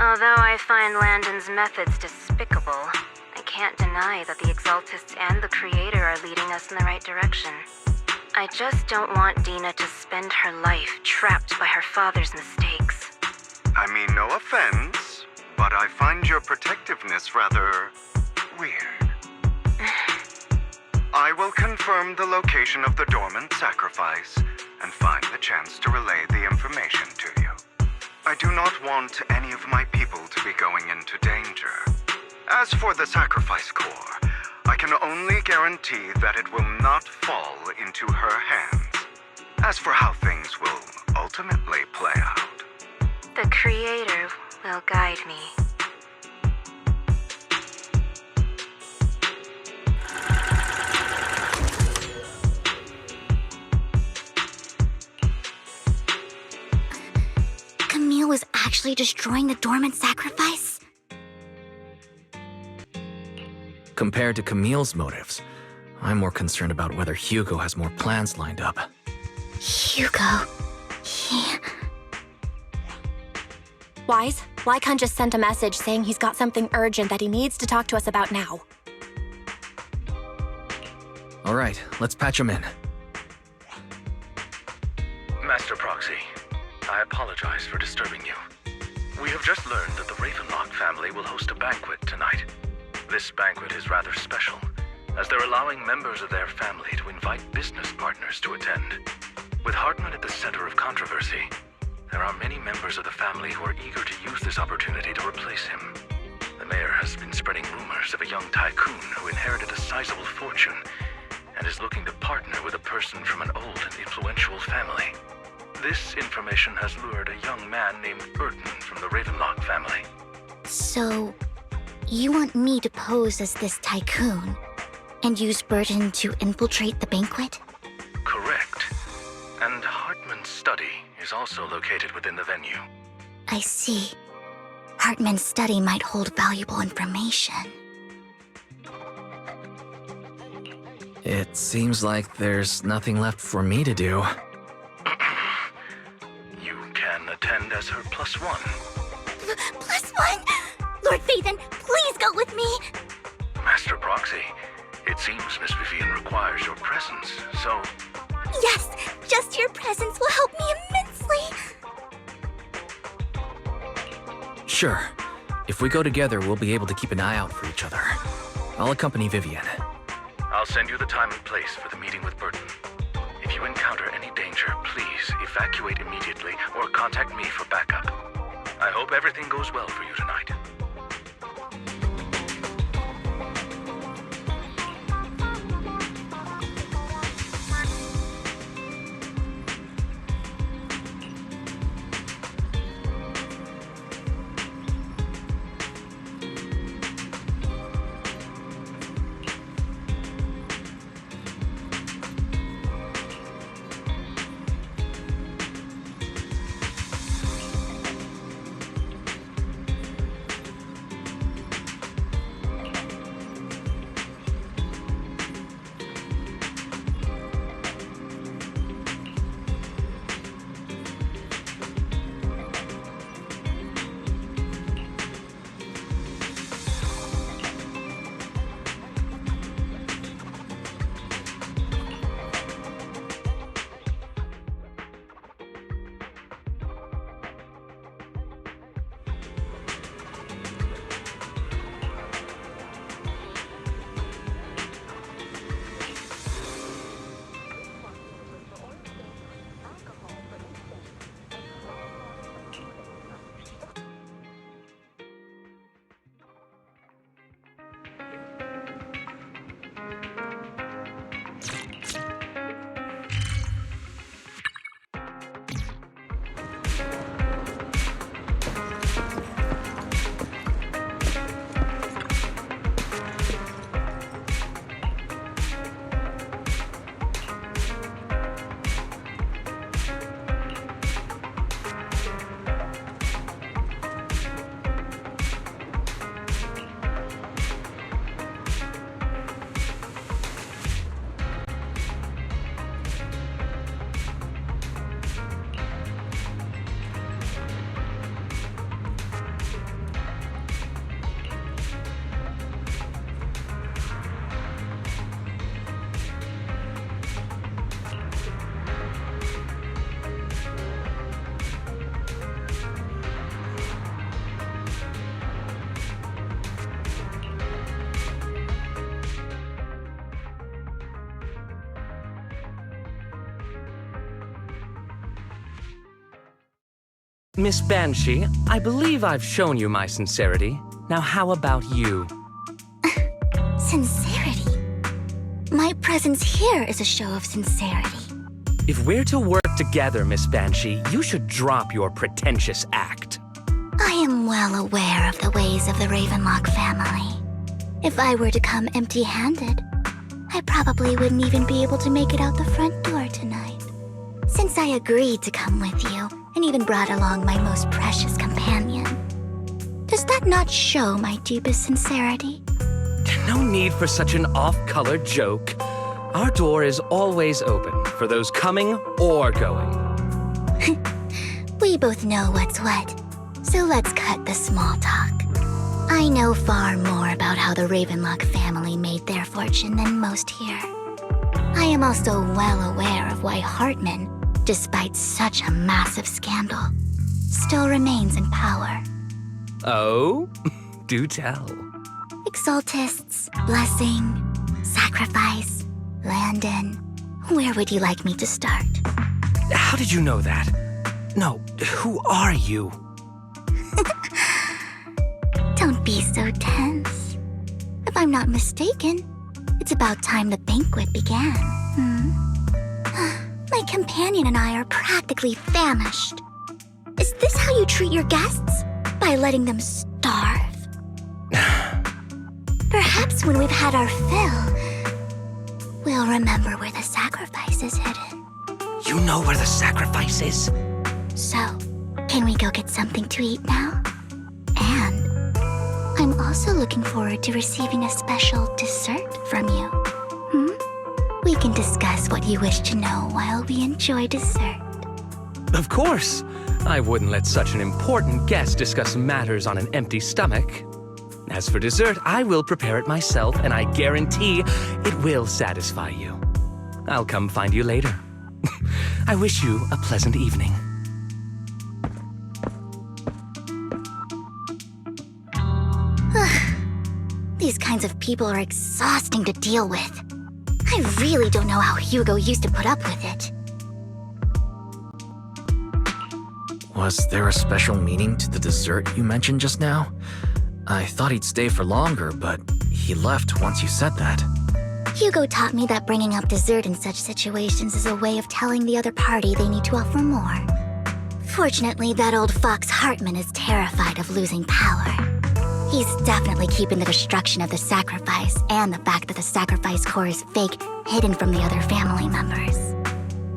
Although I find Landon's methods despicable, I can't deny that the Exaltists and the creator are leading us in the right direction. I just don't want Dina to spend her life trapped by her father's mistakes. I mean, no offense, but I find your protectiveness rather weird. I will confirm the location of the dormant sacrifice and find the chance to relay the information to you. I do not want any of my people to be going into danger. As for the sacrifice core, I can only guarantee that it will not fall into her hands. As for how things will ultimately play out, the creator will guide me. Camille was actually destroying the dormant sacrifice? Compared to Camille's motives, I'm more concerned about whether Hugo has more plans lined up. Hugo... Wise, Lycaon just sent a message saying he's got something urgent that he needs to talk to us about now. All right, let's patch him in. Master Proxy, I apologize for disturbing you. We have just learned that the Ravenlock family will host a banquet tonight. This banquet is rather special, as they're allowing members of their family to invite business partners to attend. With Hartman at the center of controversy, there are many members of the family who are eager to use this opportunity to replace him. The mayor has been spreading rumors of a young tycoon who inherited a sizable fortune and is looking to partner with a person from an old and influential family. This information has lured a young man named Burton from the Ravenlock family. So, you want me to pose as this tycoon and use Burton to infiltrate the banquet? Correct. And Hartman's study is also located within the venue. I see. Hartman's study might hold valuable information. It seems like there's nothing left for me to do. You can attend as her +1. +1? Lord Phaethon, please go with me! Master Proxy, it seems Miss Vivian requires your presence, so... Yes, just your presence will help me immensely! Sure. If we go together, we'll be able to keep an eye out for each other. I'll accompany Vivian. I'll send you the time and place for the meeting with Burton. If you encounter any danger, please evacuate immediately or contact me for backup. I hope everything goes well for you tonight. Miss Banshee, I believe I've shown you my sincerity. Now how about you? Sincerity? My presence here is a show of sincerity. If we're to work together, Miss Banshee, you should drop your pretentious act. I am well aware of the ways of the Ravenlock family. If I were to come empty-handed, I probably wouldn't even be able to make it out the front door tonight. Since I agreed to come with you, and even brought along my most precious companion, does that not show my deepest sincerity? No need for such an off-color joke. Our door is always open for those coming or going. We both know what's what, so let's cut the small talk. I know far more about how the Ravenlock family made their fortune than most here. I am also well aware of why Hartman, despite such a massive scandal, still remains in power. Oh? Do tell. Exaltists, blessing, sacrifice, Landon. Where would you like me to start? How did you know that? No, who are you? Don't be so tense. If I'm not mistaken, it's about time the banquet began. My companion and I are practically famished. Is this how you treat your guests? By letting them starve? Perhaps when we've had our fill, we'll remember where the sacrifice is hidden. You know where the sacrifice is? So, can we go get something to eat now? And I'm also looking forward to receiving a special dessert from you. We can discuss what you wish to know while we enjoy dessert. Of course. I wouldn't let such an important guest discuss matters on an empty stomach. As for dessert, I will prepare it myself, and I guarantee it will satisfy you. I'll come find you later. I wish you a pleasant evening. These kinds of people are exhausting to deal with. I really don't know how Hugo used to put up with it. Was there a special meaning to the dessert you mentioned just now? I thought he'd stay for longer, but he left once you said that. Hugo taught me that bringing up dessert in such situations is a way of telling the other party they need to offer more. Fortunately, that old fox Hartman is terrified of losing power. He's definitely keeping the destruction of the sacrifice and the fact that the sacrifice core is fake hidden from the other family members.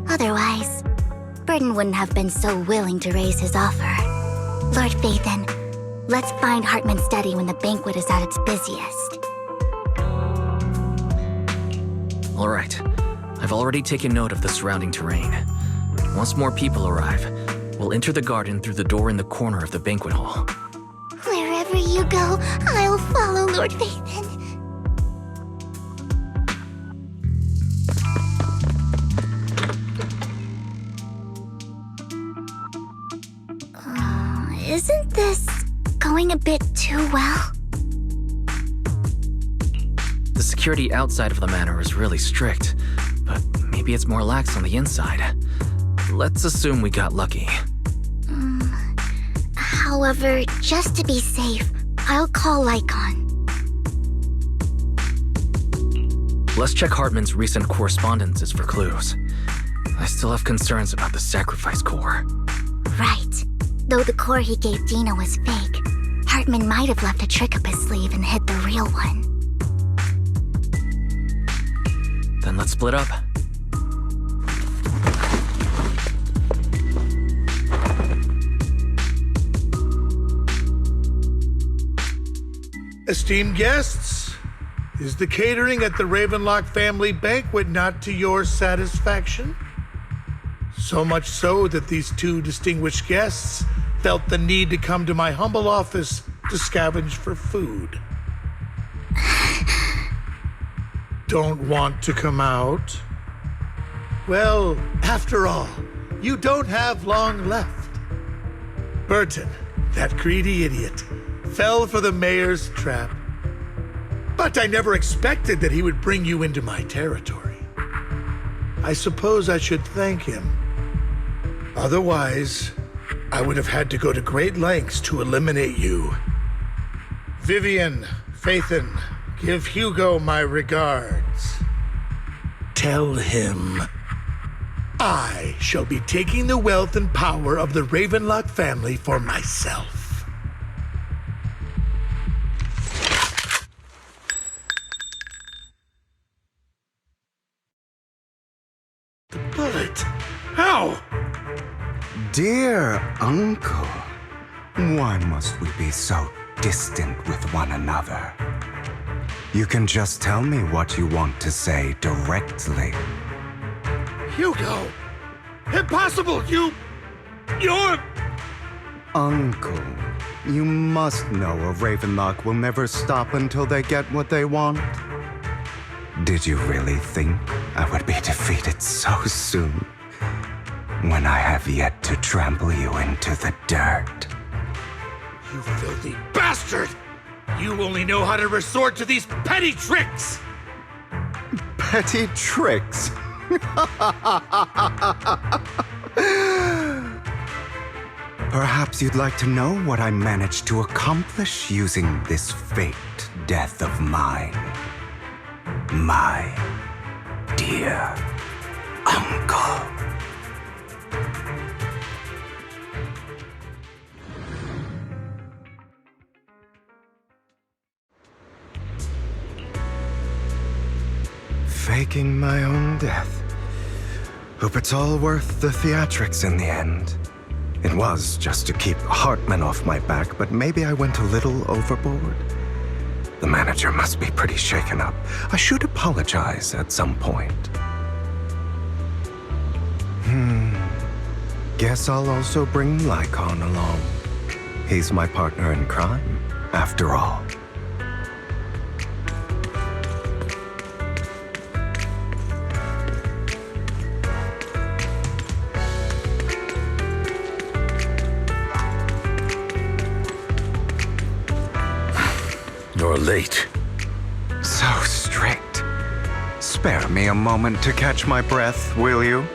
Otherwise, Burton wouldn't have been so willing to raise his offer. Lord Phaethon, let's find Hartman's study when the banquet is at its busiest. All right. I've already taken note of the surrounding terrain. Once more people arrive, we'll enter the garden through the door in the corner of the banquet hall. Wherever you go, I'll follow, Lord Phaethon. Isn't this going a bit too well? The security outside of the manor is really strict, but maybe it's more lax on the inside. Let's assume we got lucky. However, just to be safe, I'll call Lycaon. Let's check Hartman's recent correspondences for clues. I still have concerns about the sacrifice core. Right. Though the core he gave Dina was fake, Hartman might have left a trick up his sleeve and hid the real one. Then let's split up. Esteemed guests, is the catering at the Ravenlock family banquet not to your satisfaction? So much so that these two distinguished guests felt the need to come to my humble office to scavenge for food. Don't want to come out? Well, after all, you don't have long left. Burton, that greedy idiot, fell for the mayor's trap. But I never expected that he would bring you into my territory. I suppose I should thank him. Otherwise, I would have had to go to great lengths to eliminate you. Vivian, Phaethon, give Hugo my regards. Tell him I shall be taking the wealth and power of the Ravenlock family for myself. The bullet? How? Dear Uncle, why must we be so distant with one another? You can just tell me what you want to say directly. Hugo! Impossible! You're... Uncle, you must know a Ravenlock will never stop until they get what they want. Did you really think I would be defeated so soon, when I have yet to trample you into the dirt? You filthy bastard! You only know how to resort to these petty tricks! Petty tricks? Perhaps you'd like to know what I managed to accomplish using this faked death of mine. My dear Uncle. Faking my own death. Hope it's all worth the theatrics in the end. It was just to keep Hartman off my back, but maybe I went a little overboard. The manager must be pretty shaken up. I should apologize at some point. Guess I'll also bring Lycaon along. He's my partner in crime, after all. You're late. So strict. Spare me a moment to catch my breath, will you?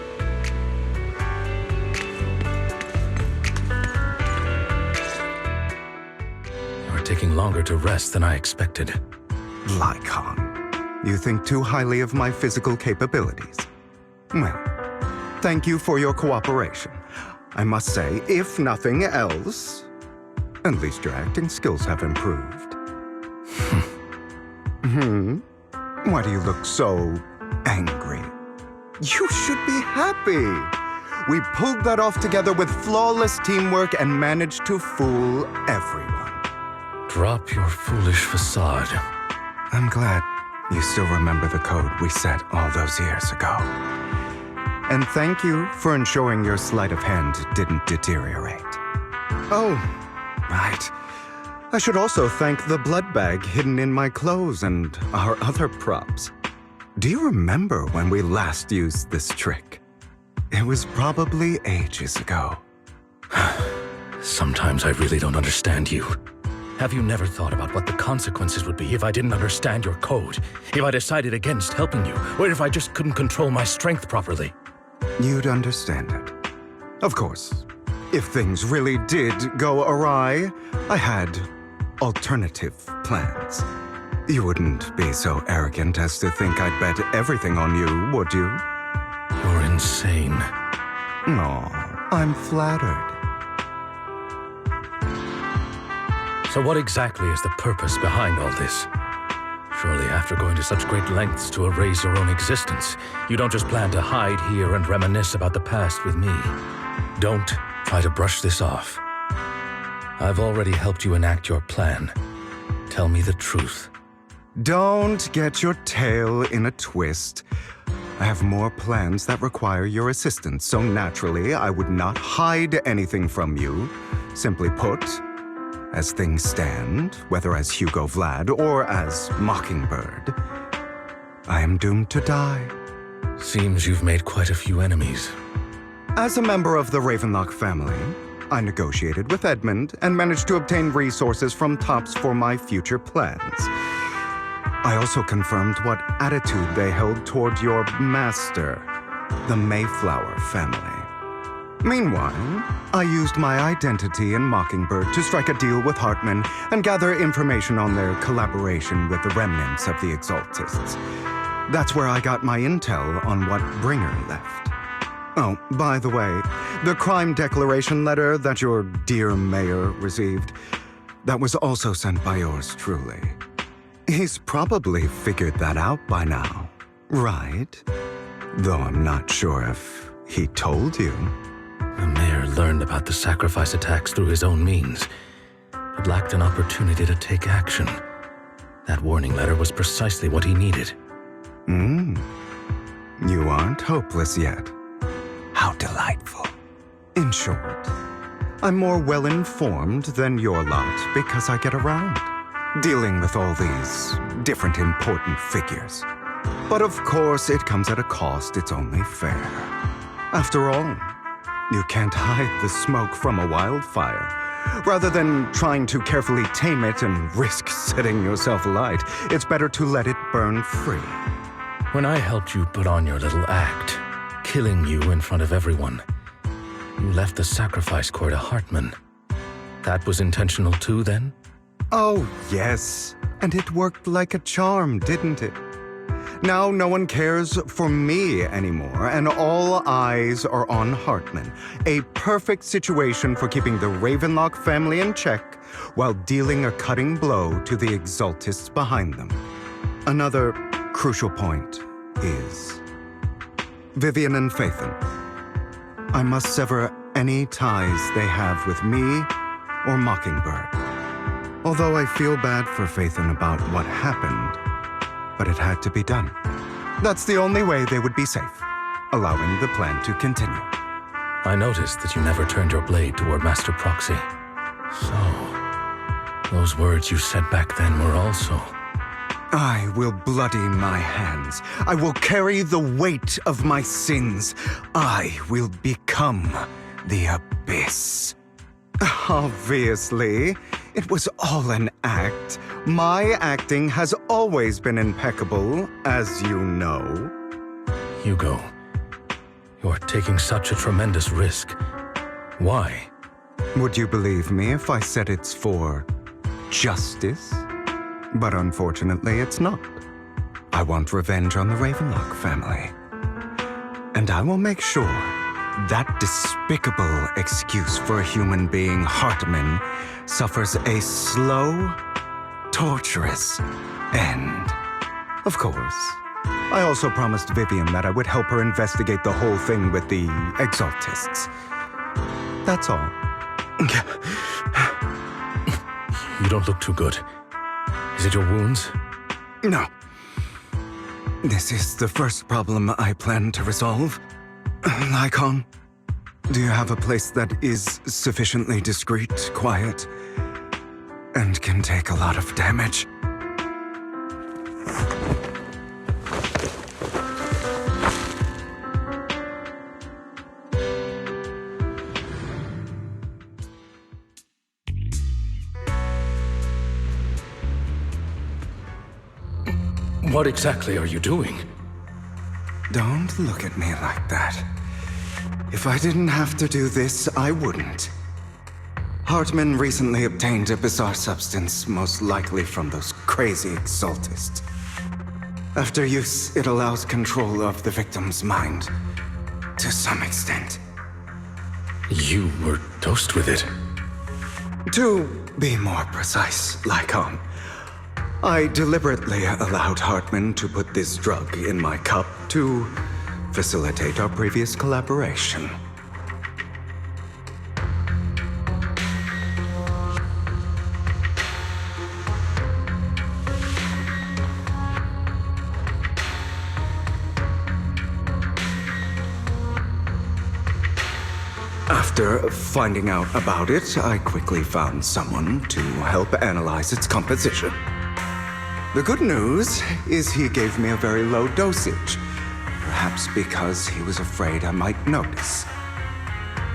You're taking longer to rest than I expected. Lycaon, you think too highly of my physical capabilities. Well, thank you for your cooperation. I must say, if nothing else, at least your acting skills have improved. Why do you look so angry? You should be happy. We pulled that off together with flawless teamwork and managed to fool everyone. Drop your foolish facade. I'm glad you still remember the code we set all those years ago. And thank you for ensuring your sleight of hand didn't deteriorate. Oh, right. I should also thank the blood bag hidden in my clothes and our other props. Do you remember when we last used this trick? It was probably ages ago. Sometimes I really don't understand you. Have you never thought about what the consequences would be if I didn't understand your code? If I decided against helping you? Or if I just couldn't control my strength properly? You'd understand it. Of course, if things really did go awry, I had alternative plans. You wouldn't be so arrogant as to think I'd bet everything on you, would you? You're insane. No, I'm flattered. So what exactly is the purpose behind all this? Surely after going to such great lengths to erase your own existence, you don't just plan to hide here and reminisce about the past with me. Don't try to brush this off. I've already helped you enact your plan. Tell me the truth. Don't get your tail in a twist. I have more plans that require your assistance, so naturally I would not hide anything from you. Simply put, as things stand, whether as Hugo Vlad or as Mockingbird, I am doomed to die. Seems you've made quite a few enemies. As a member of the Ravenlock family, I negotiated with Edmund and managed to obtain resources from Tops for my future plans. I also confirmed what attitude they held toward your master, the Mayflower family. Meanwhile, I used my identity in Mockingbird to strike a deal with Hartman and gather information on their collaboration with the remnants of the Exaltists. That's where I got my intel on what Bringer left. Oh, by the way, the crime declaration letter that your dear mayor received, that was also sent by yours truly. He's probably figured that out by now, right? Though I'm not sure if he told you. The mayor learned about the sacrifice attacks through his own means, but lacked an opportunity to take action. That warning letter was precisely what he needed. You aren't hopeless yet. How delightful. In short, I'm more well-informed than your lot because I get around, dealing with all these different important figures. But of course, it comes at a cost. It's only fair. After all, you can't hide the smoke from a wildfire. Rather than trying to carefully tame it and risk setting yourself alight, it's better to let it burn free. When I helped you put on your little act, killing you in front of everyone, you left the sacrifice core to Hartman. That was intentional too, then? Oh, yes. And it worked like a charm, didn't it? Now no one cares for me anymore, and all eyes are on Hartman. A perfect situation for keeping the Ravenlock family in check while dealing a cutting blow to the Exaltists behind them. Another crucial point is Vivian and Phaethon. I must sever any ties they have with me or Mockingbird. Although I feel bad for Phaethon about what happened, but it had to be done. That's the only way they would be safe, allowing the plan to continue. I noticed that you never turned your blade toward Master Proxy. So, those words you said back then were also... I will bloody my hands. I will carry the weight of my sins. I will become the Abyss. Obviously, it was all an act. My acting has always been impeccable, as you know. Hugo, you're taking such a tremendous risk. Why? Would you believe me if I said it's for justice? But unfortunately, it's not. I want revenge on the Ravenlock family. And I will make sure that despicable excuse for a human being, Hartman, suffers a slow, torturous end. Of course, I also promised Vivian that I would help her investigate the whole thing with the Exaltists. That's all. You don't look too good. Is it your wounds? No. This is the first problem I plan to resolve. Lycaon, do you have a place that is sufficiently discreet, quiet, and can take a lot of damage? What exactly are you doing? Don't look at me like that. If I didn't have to do this, I wouldn't. Hartman recently obtained a bizarre substance, most likely from those crazy Exaltists. After use, it allows control of the victim's mind, to some extent. You were dosed with it? To be more precise, Lycaon, I deliberately allowed Hartman to put this drug in my cup to facilitate our previous collaboration. After finding out about it, I quickly found someone to help analyze its composition. The good news is he gave me a very low dosage, perhaps because he was afraid I might notice.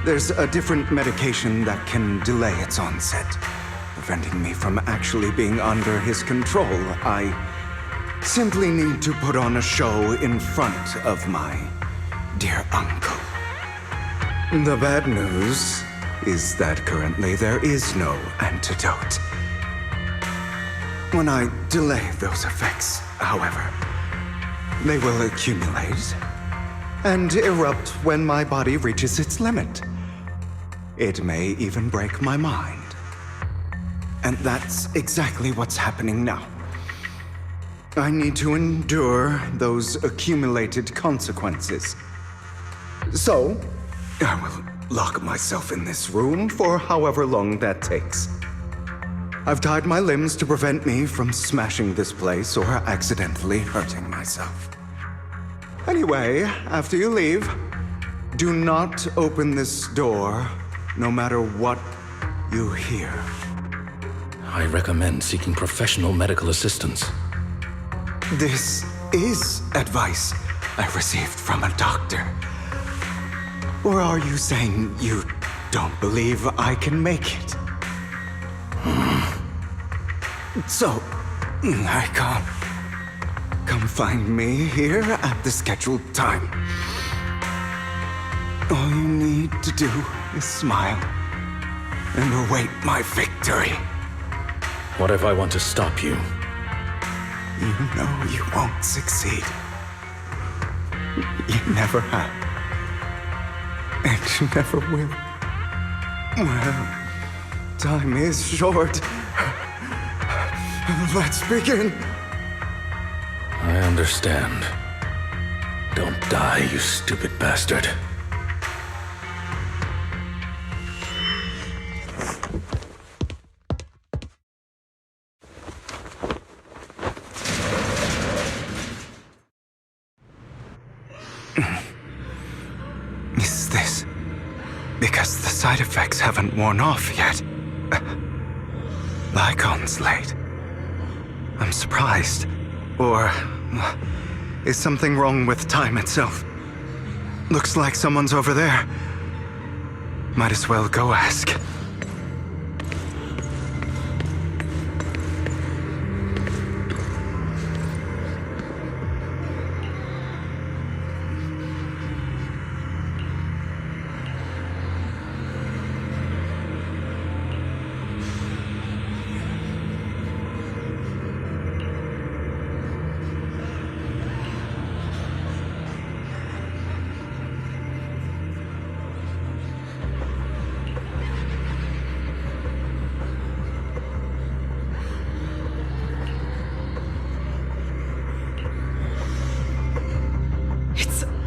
There's a different medication that can delay its onset, preventing me from actually being under his control. I simply need to put on a show in front of my dear uncle. The bad news is that currently there is no antidote. When I delay those effects, however, they will accumulate and erupt when my body reaches its limit. It may even break my mind. And that's exactly what's happening now. I need to endure those accumulated consequences. So, I will lock myself in this room for however long that takes. I've tied my limbs to prevent me from smashing this place or accidentally hurting myself. Anyway, after you leave, do not open this door, no matter what you hear. I recommend seeking professional medical assistance. This is advice I received from a doctor. Or are you saying you don't believe I can make it? So, Lycaon, come find me here at the scheduled time. All you need to do is smile and await my victory. What if I want to stop you? You know you won't succeed. You never have. And you never will. Well, time is short. Let's begin. I understand. Don't die, you stupid bastard. Is this because the side effects haven't worn off yet? Lycaon's late. I'm surprised. Or is something wrong with time itself? Looks like someone's over there. Might as well go ask.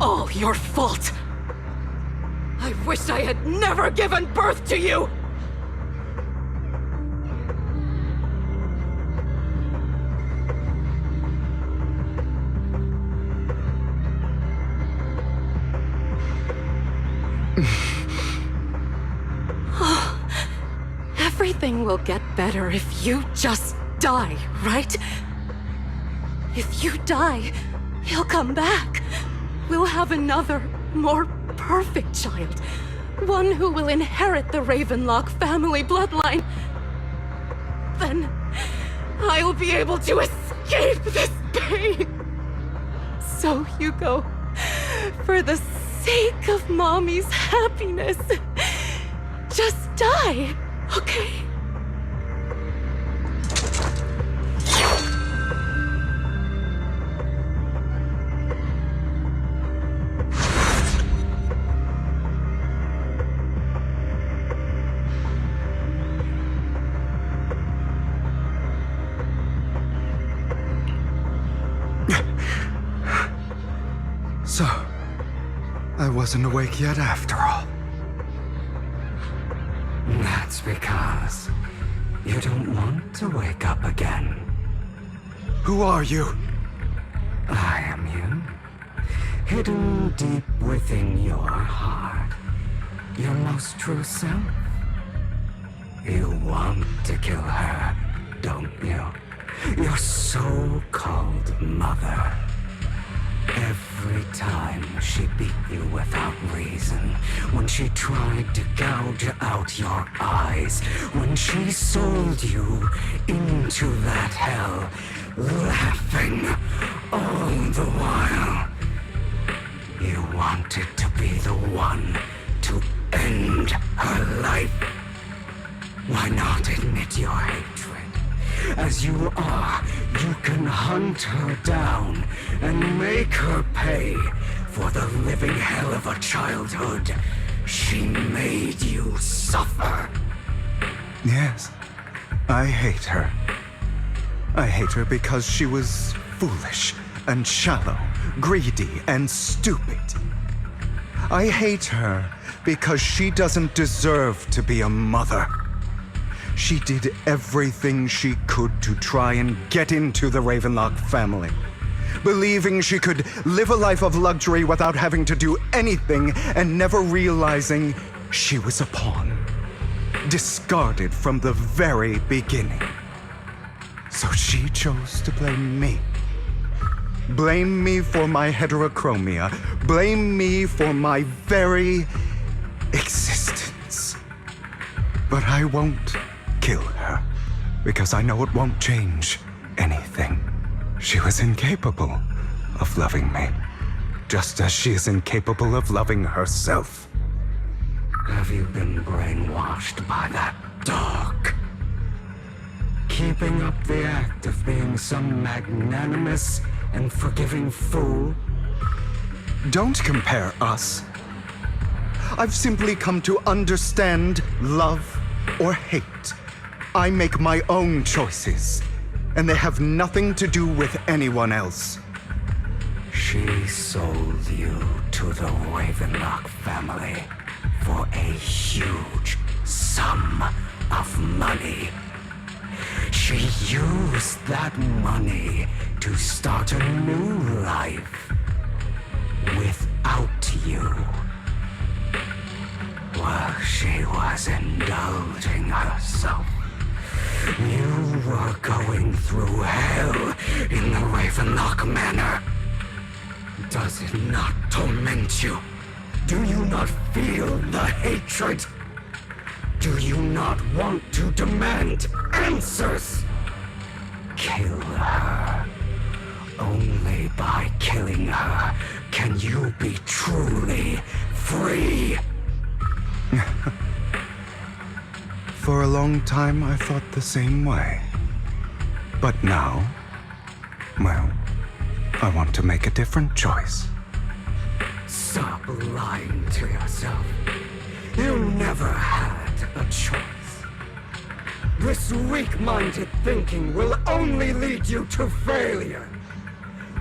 All your fault. I wish I had never given birth to you! Everything will get better if you just die, right? If you die, he'll come back. We'll have another, more perfect child. One who will inherit the Ravenlock family bloodline. Then I'll be able to escape this pain. So, Hugo, for the sake of Mommy's happiness, just die, okay? So, I wasn't awake yet after all. That's because you don't want to wake up again. Who are you? I am you. Hidden deep within your heart. Your most true self. You want to kill her, don't you? Your so-called mother. Every time she beat you without reason, when she tried to gouge out your eyes, when she sold you into that hell, laughing all the while. You wanted to be the one to to end her life. Why not admit your hatred? As you are, you can hunt her down and make her pay for the living hell of a childhood she made you suffer. Yes, I hate her. I hate her because she was foolish and shallow, greedy and stupid. I hate her because she doesn't deserve to be a mother. She did everything she could to try and get into the Ravenlock family, believing she could live a life of luxury without having to do anything and never realizing she was a pawn, discarded from the very beginning. So she chose to blame me. Blame me for my heterochromia. Blame me for my very existence. But I won't kill her, because I know it won't change anything. She was incapable of loving me, just as she is incapable of loving herself. Have you been brainwashed by that dog? Keeping up the act of being some magnanimous and forgiving fool? Don't compare us. I've simply come to understand love or hate. I make my own choices, and they have nothing to do with anyone else. She sold you to the Ravenlock family for a huge sum of money. She used that money to start a new life without you. While she was indulging herself, you were going through hell in the Ravenlock Manor. Does it not torment you? Do you not feel the hatred? Do you not want to demand answers? Kill her. Only by killing her can you be truly free. For a long time, I thought the same way. But now, well, I want to make a different choice. Stop lying to yourself. You never had a choice. This weak-minded thinking will only lead you to failure.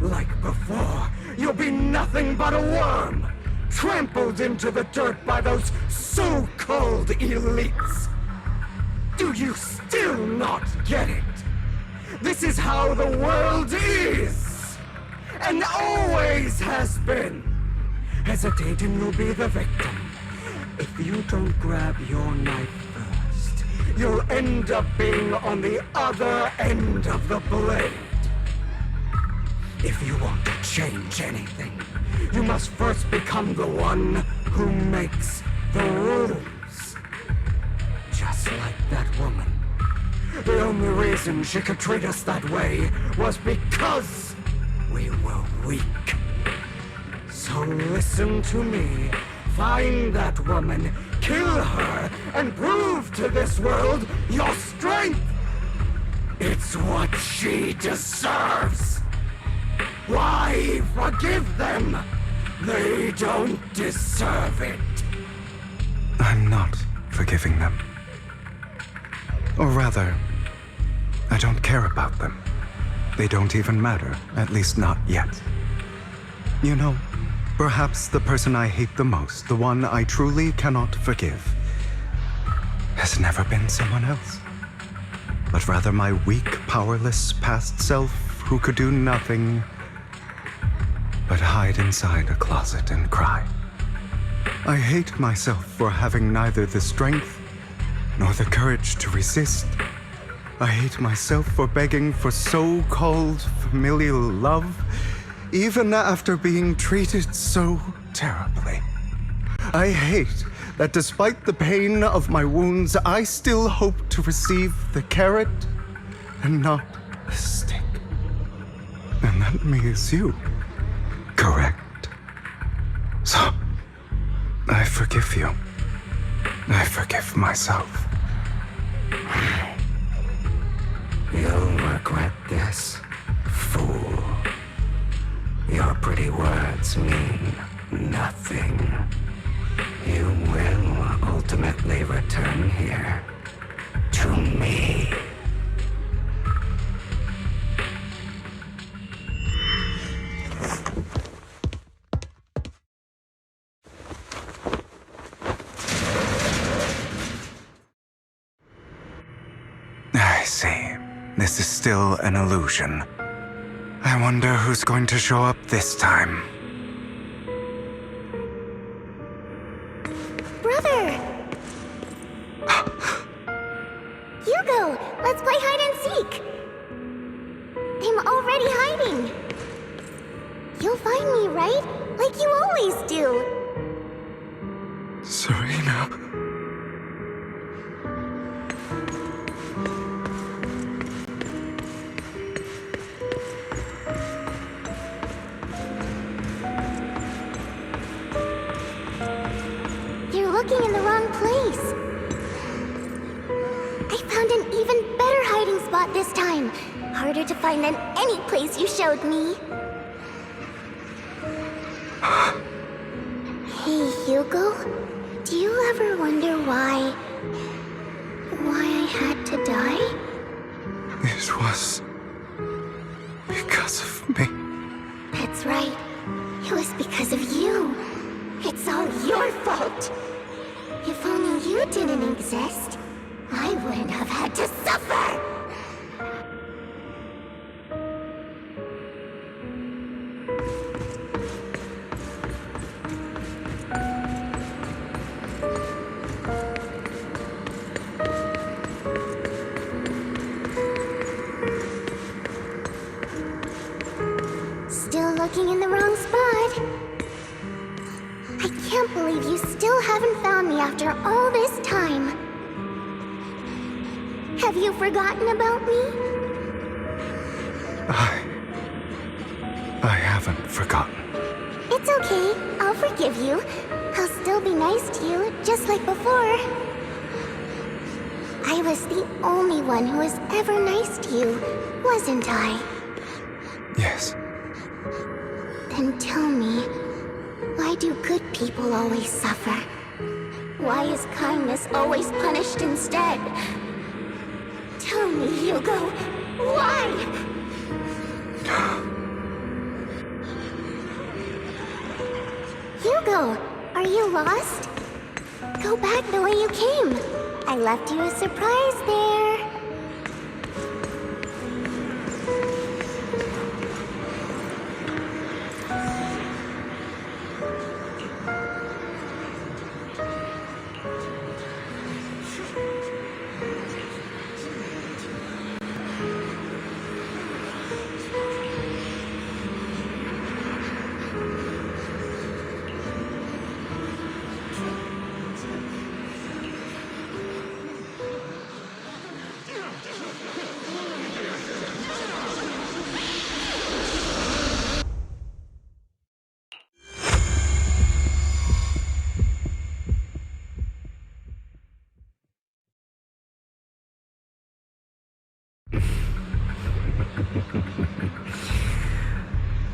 Like before, you'll be nothing but a worm, trampled into the dirt by those so-called elites. Do you still not get it? This is how the world is, and always has been. Hesitate and you'll be the victim. If you don't grab your knife first, you'll end up being on the other end of the blade. If you want to change anything, you must first become the one who makes the rules. Just like that woman. The only reason she could treat us that way was because we were weak. So listen to me. Find that woman, kill her, and prove to this world your strength. It's what she deserves. Why forgive them? They don't deserve it. I'm not forgiving them. Or rather, I don't care about them. They don't even matter, at least not yet. You know, perhaps the person I hate the most, the one I truly cannot forgive, has never been someone else, but rather my weak, powerless past self who could do nothing but hide inside a closet and cry. I hate myself for having neither the strength nor the courage to resist. I hate myself for begging for so-called familial love, even after being treated so terribly. I hate that despite the pain of my wounds, I still hope to receive the carrot and not the stick. And that means you, correct? So, I forgive forgive you. I forgive myself. You'll regret this, fool. Your pretty words mean nothing. You will ultimately return here to me. I see. This is still an illusion. I wonder who's going to show up this time. Brother! Hugo, let's play hide and seek! I'm already hiding! You'll find me, right? Like you always do! Serena. You're looking in the wrong place. I found an even better hiding spot this time. Harder to find than any place you showed me. Hey, Hugo. Do you ever wonder why I had to die? It was because of me. That's right. It was because of you. It's all your fault. If only you didn't exist, I wouldn't have had to suffer. Still looking in the wrong spot. I can't believe you still haven't found me after all this time. Have you forgotten about me? I haven't forgotten. It's okay. I'll forgive you. I'll still be nice to you, just like before. I was the only one who was ever nice to you, wasn't I? Yes. Then tell me, why do good people always suffer? Why is kindness always punished instead? Tell me, Hugo, why? Hugo, are you lost? Go back the way you came. I left you a surprise there.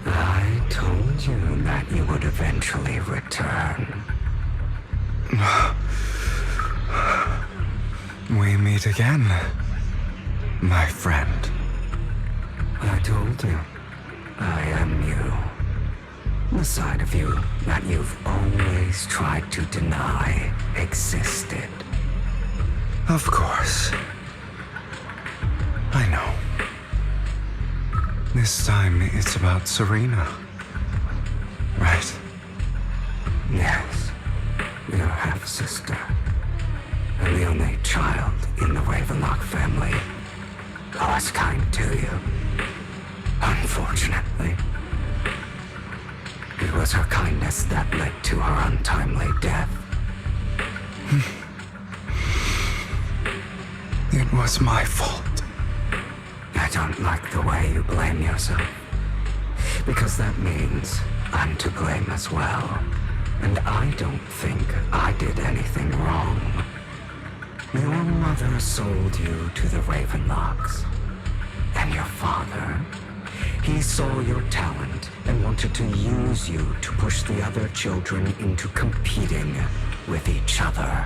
I told you that you would eventually return. We meet again, my friend. I told you, I am you. The side of you that you've always tried to deny existed. Of course. I know. This time it's about Serena. Right? Yes, your half-sister. And the only child in the Ravenlock family who was kind to you. Unfortunately. It was her kindness that led to her untimely death. It was my fault. I don't like the way you blame yourself. Because that means I'm to blame as well. And I don't think I did anything wrong. Your mother sold you to the Ravenlocks. And your father, he saw your talent and wanted to use you to push the other children into competing with each other.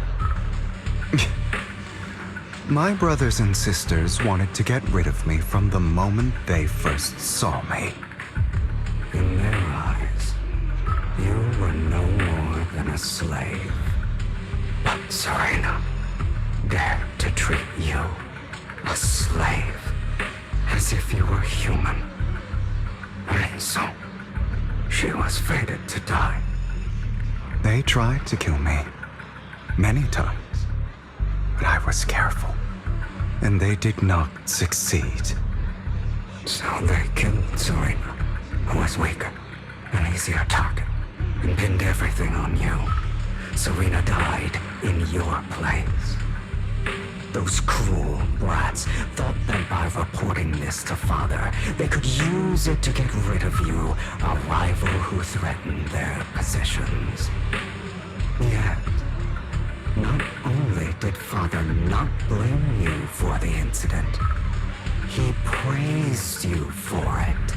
My brothers and sisters wanted to get rid of me from the moment they first saw me. In their eyes, you were no more than a slave. But Serena dared to treat you, a slave, as if you were human. And so, she was fated to die. They tried to kill me many times, but I was careful, and they did not succeed. So they killed Serena, who was weaker, an easier target, and pinned everything on you. Serena died in your place. Those cruel brats thought that by reporting this to Father, they could use it to get rid of you, a rival who threatened their positions. Yet, not only did Father not blame you for the incident, he praised you for it.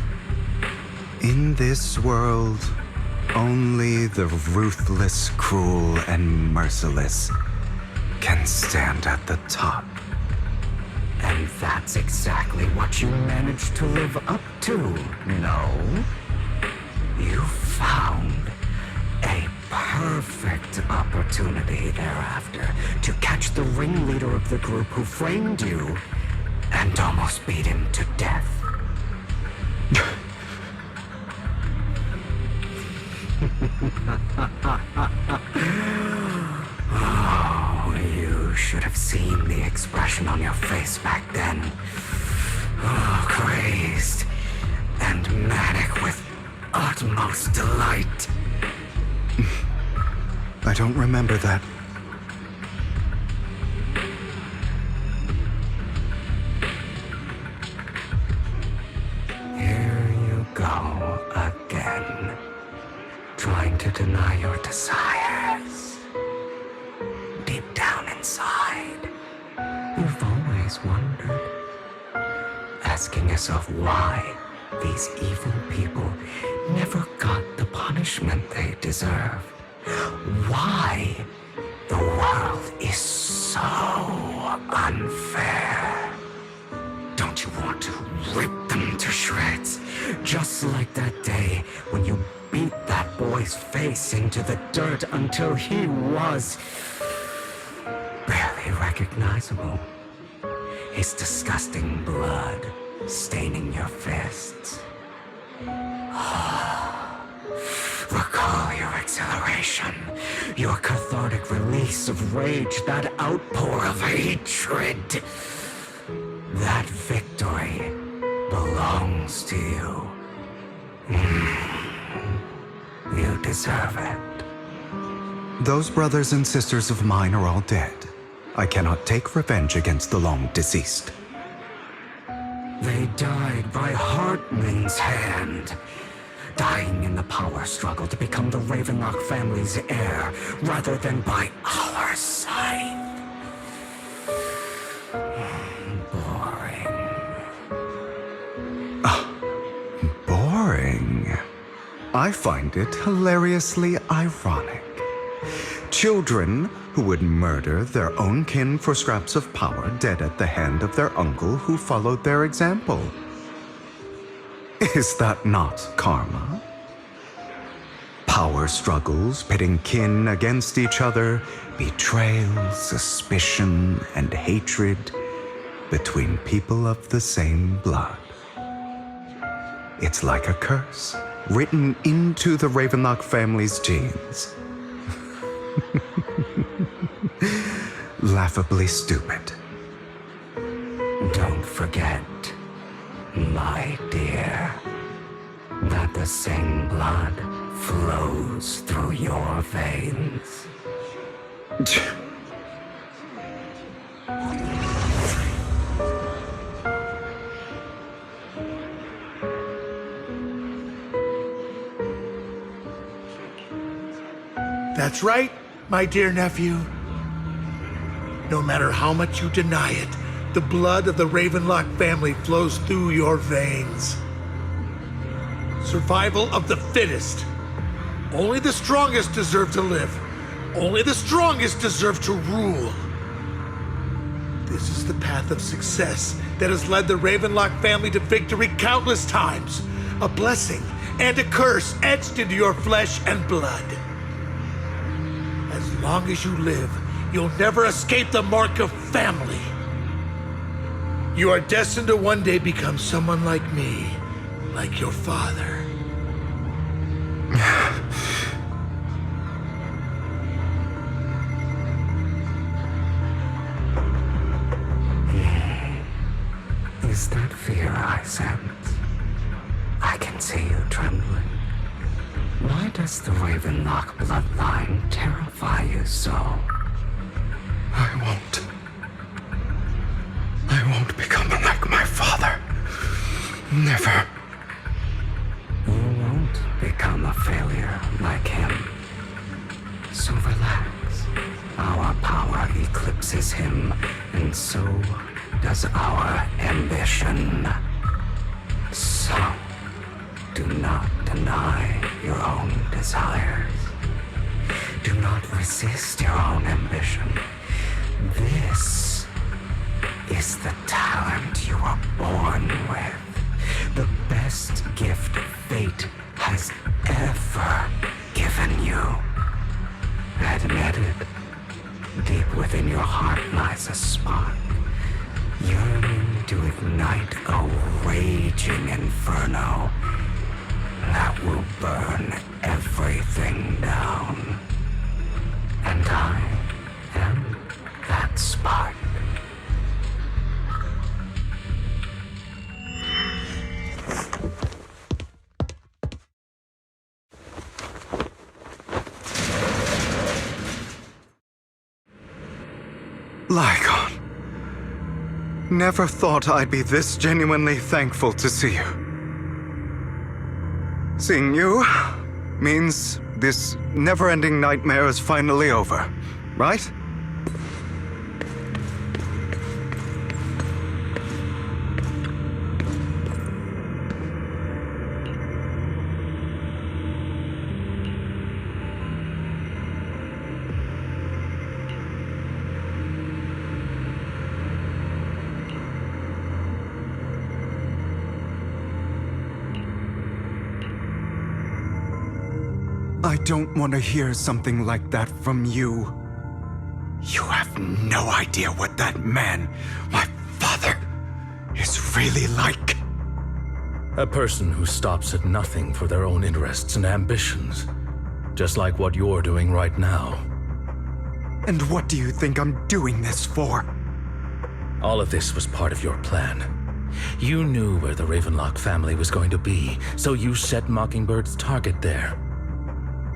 In this world, only the ruthless, cruel, and merciless can stand at the top. And that's exactly what you managed to live up to, no? You found a perfect opportunity thereafter to catch the ringleader of the group who framed you and almost beat him to death. Oh, you should have seen the expression on your face back then. Oh, crazed and manic with utmost delight. I don't remember that. Here you go again, trying to deny your desires. Deep down inside, you've always wondered, asking yourself why these evil people never got the punishment they deserve. Why the world is so unfair. Don't you want to rip them to shreds? Just like that day when you beat that boy's face into the dirt until he was barely recognizable. His disgusting blood staining your fists. Recall your exhilaration, your cathartic release of rage, that outpour of hatred. That victory belongs to you. You deserve it. Those brothers and sisters of mine are all dead. I cannot take revenge against the long deceased. They died by Hartman's hand. Dying in the power struggle to become the Ravenlock family's heir, rather than by our side. Boring. Boring? I find it hilariously ironic. Children who would murder their own kin for scraps of power dead at the hand of their uncle who followed their example. Is that not karma? Power struggles pitting kin against each other, betrayal, suspicion, and hatred between people of the same blood. It's like a curse written into the Ravenlock family's genes. Laughably stupid. Don't forget, my dear, that the same blood flows through your veins. That's right, my dear nephew. No matter how much you deny it, the blood of the Ravenlock family flows through your veins. Survival of the fittest. Only the strongest deserve to live. Only the strongest deserve to rule. This is the path of success that has led the Ravenlock family to victory countless times. A blessing and a curse etched into your flesh and blood. As long as you live, you'll never escape the mark of family. You are destined to one day become someone like me, like your father. Is that fear I sense? I can see you trembling. Why does the Ravenlock bloodline terrify you so? I won't become like my father. Never. You won't become a failure like him. So relax. Our power eclipses him, and so does our ambition. So, do not deny your own desires. Do not resist your own ambition. This is the talent you were born with. The best gift fate has ever given you. Admit it. Deep within your heart lies a spark, yearning to ignite a raging inferno that will burn everything down. And I am that spark. Lycaon. Never thought I'd be this genuinely thankful to see you. Seeing you means this never-ending nightmare is finally over, right? I don't want to hear something like that from you. You have no idea what that man, my father, is really like. A person who stops at nothing for their own interests and ambitions. Just like what you're doing right now. And what do you think I'm doing this for? All of this was part of your plan. You knew where the Ravenlock family was going to be, so you set Mockingbird's target there.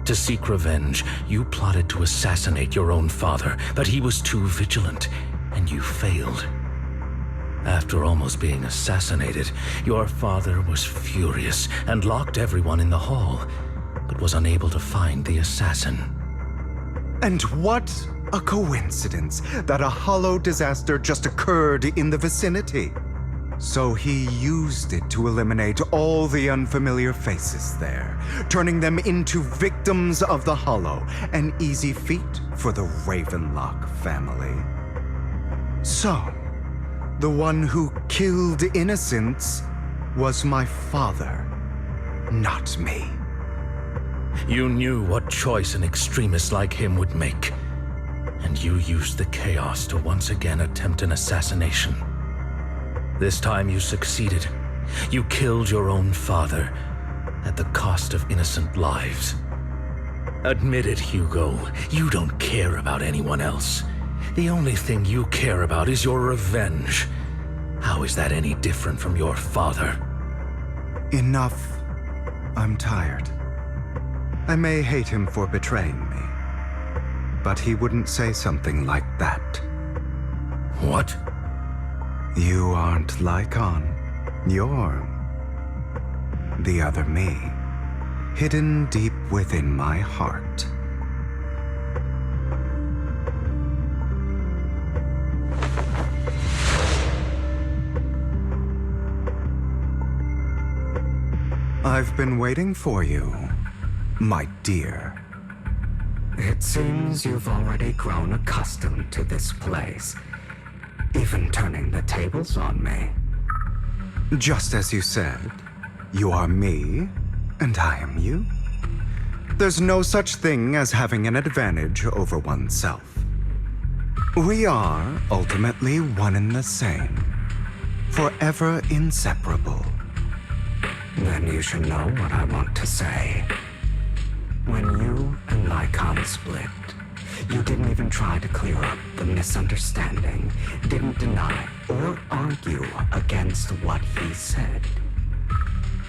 To seek revenge, you plotted to assassinate your own father, but he was too vigilant, and you failed. After almost being assassinated, your father was furious and locked everyone in the hall, but was unable to find the assassin. And what a coincidence that a hollow disaster just occurred in the vicinity. So he used it to eliminate all the unfamiliar faces there, turning them into victims of the Hollow, an easy feat for the Ravenlock family. So, the one who killed innocents was my father, not me. You knew what choice an extremist like him would make, and you used the chaos to once again attempt an assassination. This time you succeeded. You killed your own father at the cost of innocent lives. Admit it, Hugo. You don't care about anyone else. The only thing you care about is your revenge. How is that any different from your father? Enough. I'm tired. I may hate him for betraying me, but he wouldn't say something like that. What? You aren't Lycaon. You're the other me, hidden deep within my heart. I've been waiting for you, my dear. It seems you've already grown accustomed to this place, even turning the tables on me. Just as you said, you are me, and I am you. There's no such thing as having an advantage over oneself. We are ultimately one and the same, forever inseparable. Then you should know what I want to say. When you and Lycaon split, you didn't even try to clear up the misunderstanding, didn't deny or argue against what he said.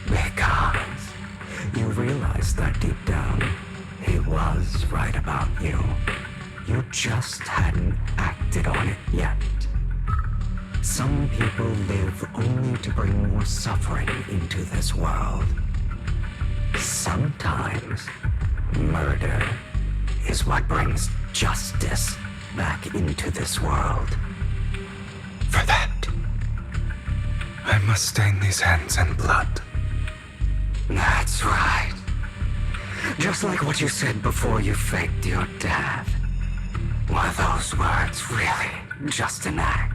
Because you realized that deep down, he was right about you. You just hadn't acted on it yet. Some people live only to bring more suffering into this world. Sometimes, murder is what brings justice back into this world. For that, I must stain these hands in blood. That's right. Just like what you said before you faked your death. Were those words really just an act?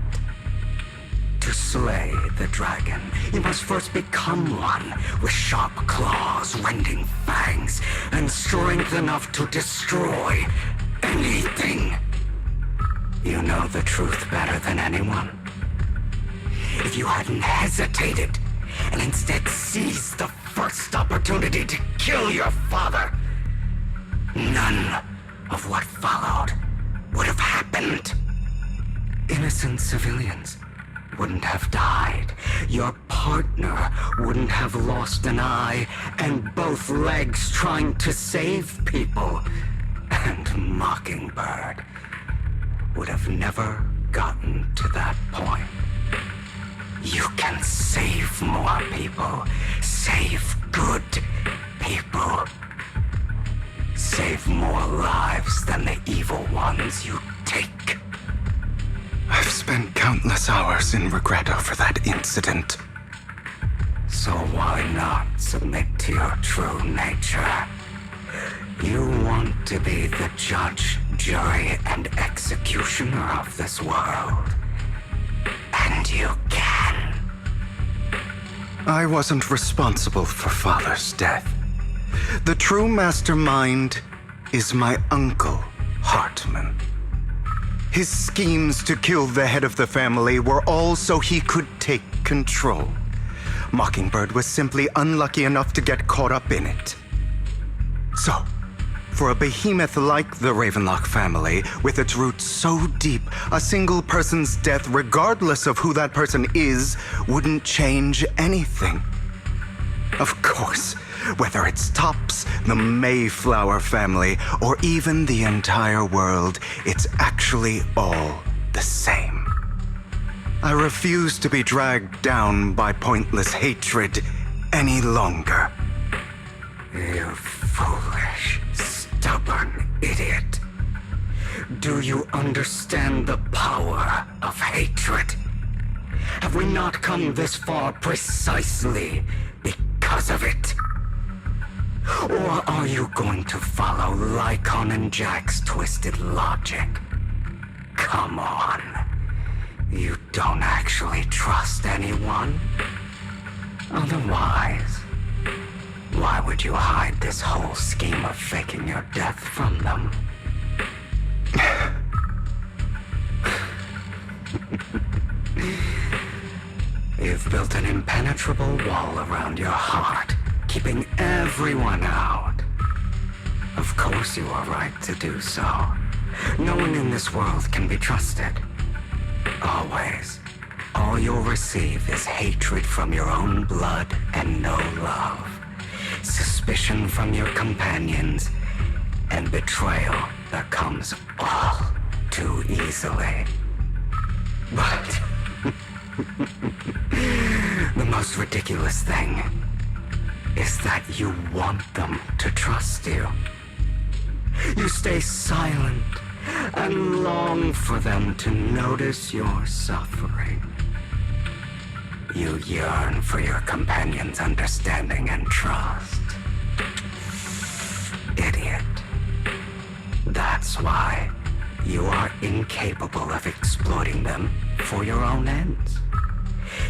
To slay the dragon, you must first become one with sharp claws, rending fangs, and strength enough to destroy anything. You know the truth better than anyone. If you hadn't hesitated, and instead seized the first opportunity to kill your father, none of what followed would have happened. Innocent civilians wouldn't have died. Your partner wouldn't have lost an eye and both legs trying to save people. And Mockingbird would have never gotten to that point. You can save more people. Save good people. Save more lives than the evil ones you take. I've spent countless hours in regret over that incident. So why not submit to your true nature? You want to be the judge, jury, and executioner of this world. And you can. I wasn't responsible for Father's death. The true mastermind is my uncle, Hartman. His schemes to kill the head of the family were all so he could take control. Mockingbird was simply unlucky enough to get caught up in it. So, for a behemoth like the Ravenlock family, with its roots so deep, a single person's death, regardless of who that person is, wouldn't change anything. Of course, whether it's Tops, the Mayflower family, or even the entire world, it's actually all the same. I refuse to be dragged down by pointless hatred any longer. You foolish, stubborn idiot. Do you understand the power of hatred? Have we not come this far precisely because of it? Or are you going to follow Lycaon and Jack's twisted logic? Come on. You don't actually trust anyone? Otherwise, why would you hide this whole scheme of faking your death from them? You've built an impenetrable wall around your heart, keeping everyone out. Of course you are right to do so. No one in this world can be trusted. Always. All you'll receive is hatred from your own blood and no love. Suspicion from your companions, and betrayal that comes all too easily. But the most ridiculous thing is that you want them to trust you. You stay silent and long for them to notice your suffering. You yearn for your companion's understanding and trust. Idiot. That's why you are incapable of exploiting them for your own ends.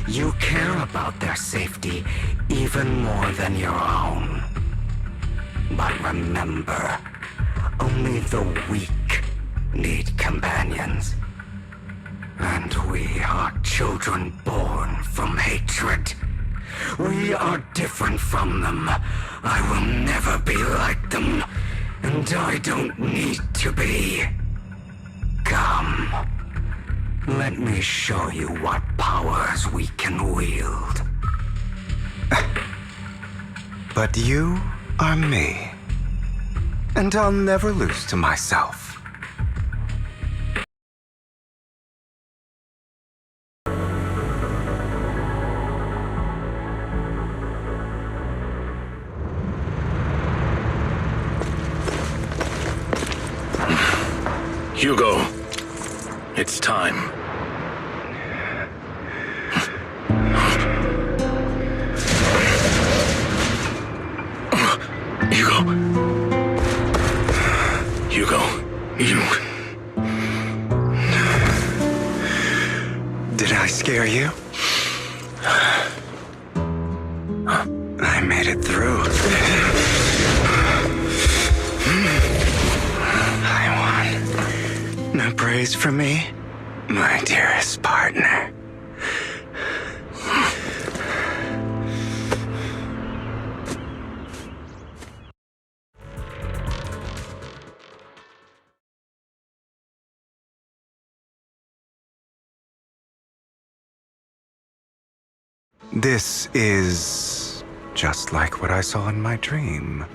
You care about their safety even more than your own. But remember, only the weak need companions. And we are children born from hatred. We are different from them. I will never be like them. And I don't need to be. Come. Let me show you what powers we can wield. But you are me. And I'll never lose to myself. Hugo, it's time. Hugo, you... Did I scare you? I made it through. No praise for me, my dearest partner. This is just like what I saw in my dream.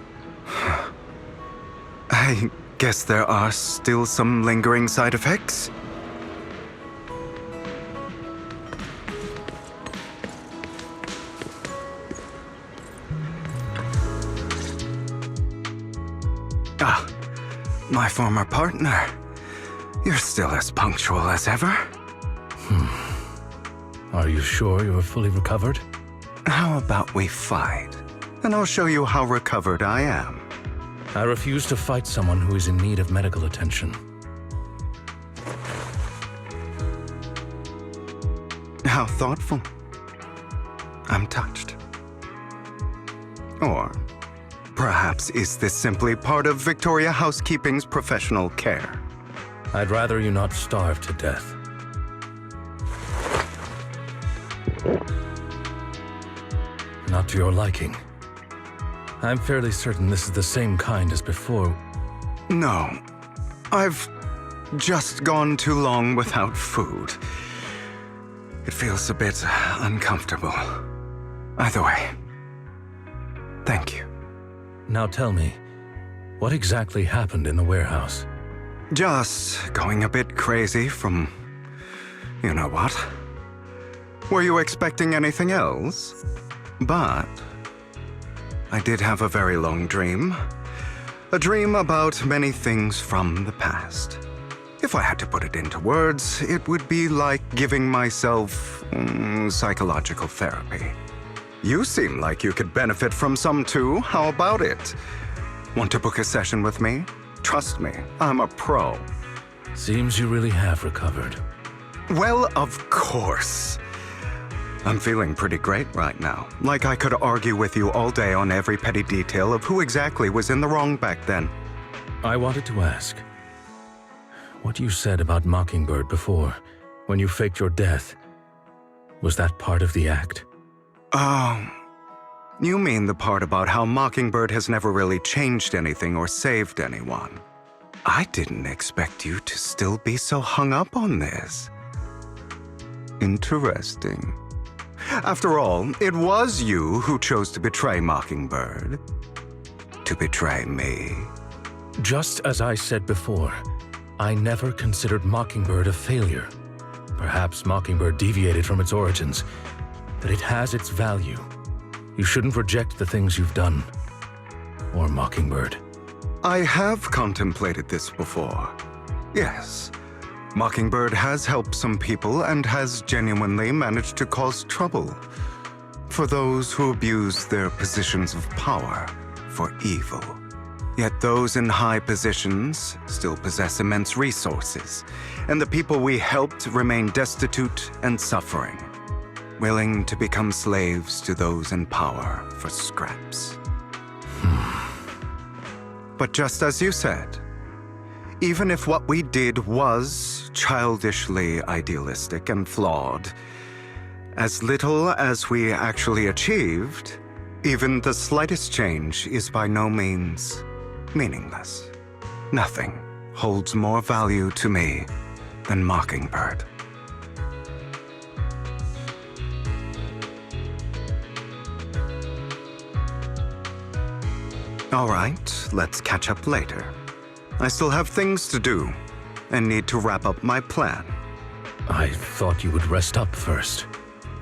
I guess there are still some lingering side effects. Ah, my former partner. You're still as punctual as ever. Are you sure you're fully recovered? How about we fight, and I'll show you how recovered I am. I refuse to fight someone who is in need of medical attention. How thoughtful. I'm touched. Or perhaps is this simply part of Victoria Housekeeping's professional care? I'd rather you not starve to death. Not to your liking. I'm fairly certain this is the same kind as before. No. I've just gone too long without food. It feels a bit uncomfortable. Either way, thank you. Now tell me, what exactly happened in the warehouse? Just going a bit crazy from... you know what? Were you expecting anything else? But... I did have a very long dream. A dream about many things from the past. If I had to put it into words, it would be like giving myself psychological therapy. You seem like you could benefit from some too. How about it? Want to book a session with me? Trust me, I'm a pro. Seems you really have recovered. Well, of course. I'm feeling pretty great right now. Like I could argue with you all day on every petty detail of who exactly was in the wrong back then. I wanted to ask, what you said about Mockingbird before, when you faked your death, was that part of the act? Oh, you mean the part about how Mockingbird has never really changed anything or saved anyone. I didn't expect you to still be so hung up on this. Interesting. After all, it was you who chose to betray Mockingbird. To betray me. Just as I said before, I never considered Mockingbird a failure. Perhaps Mockingbird deviated from its origins, but it has its value. You shouldn't reject the things you've done. Or Mockingbird. I have contemplated this before. Yes. Mockingbird has helped some people and has genuinely managed to cause trouble for those who abuse their positions of power for evil. Yet those in high positions still possess immense resources, and the people we helped remain destitute and suffering, willing to become slaves to those in power for scraps. But just as you said, even if what we did was childishly idealistic and flawed, as little as we actually achieved, even the slightest change is by no means meaningless. Nothing holds more value to me than Mockingbird. All right, let's catch up later. I still have things to do and need to wrap up my plan. I thought you would rest up first.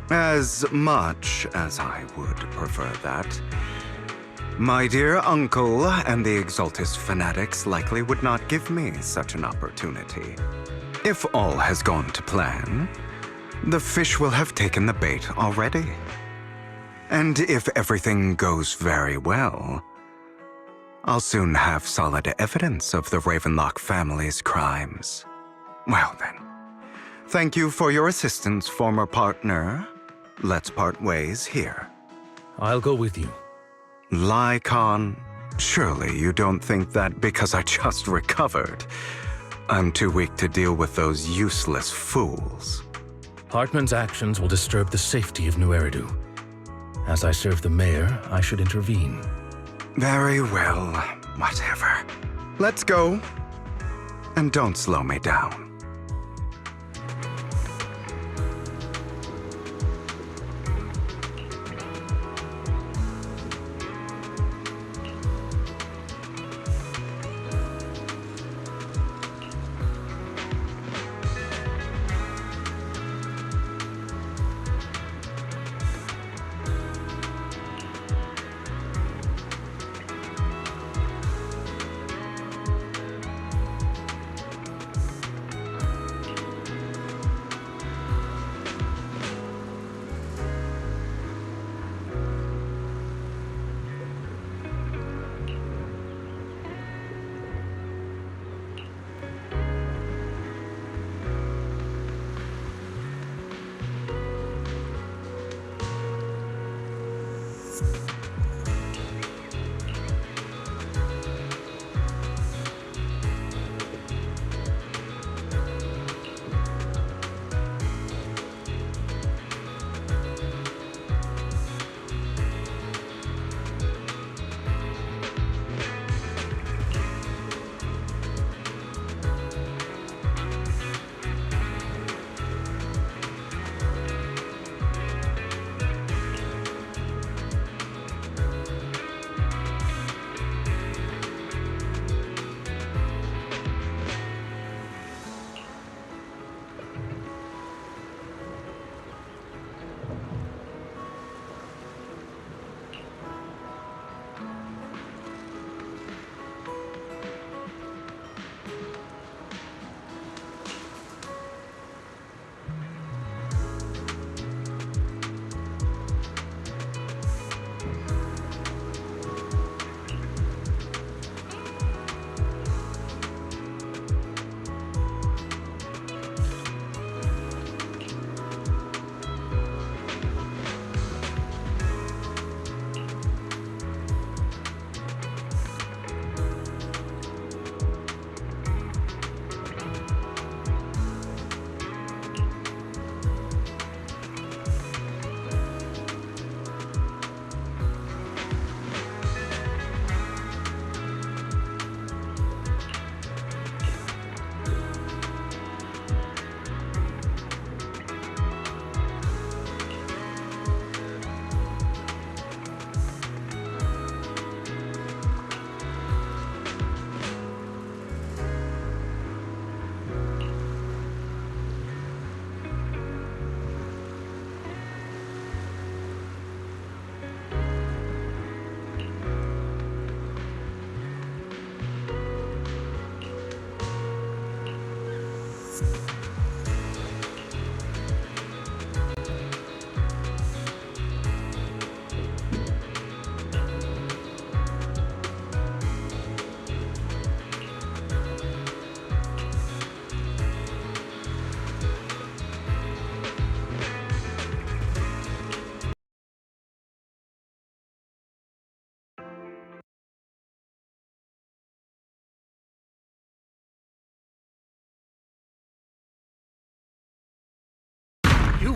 As much as I would prefer that. My dear uncle and the Exaltus fanatics likely would not give me such an opportunity. If all has gone to plan, the fish will have taken the bait already. And if everything goes very well, I'll soon have solid evidence of the Ravenlock family's crimes. Well then, thank you for your assistance, former partner. Let's part ways here. I'll go with you. Lycaon, surely you don't think that because I just recovered, I'm too weak to deal with those useless fools. Hartman's actions will disturb the safety of New Eridu. As I serve the mayor, I should intervene. Very well, whatever. Let's go. And don't slow me down.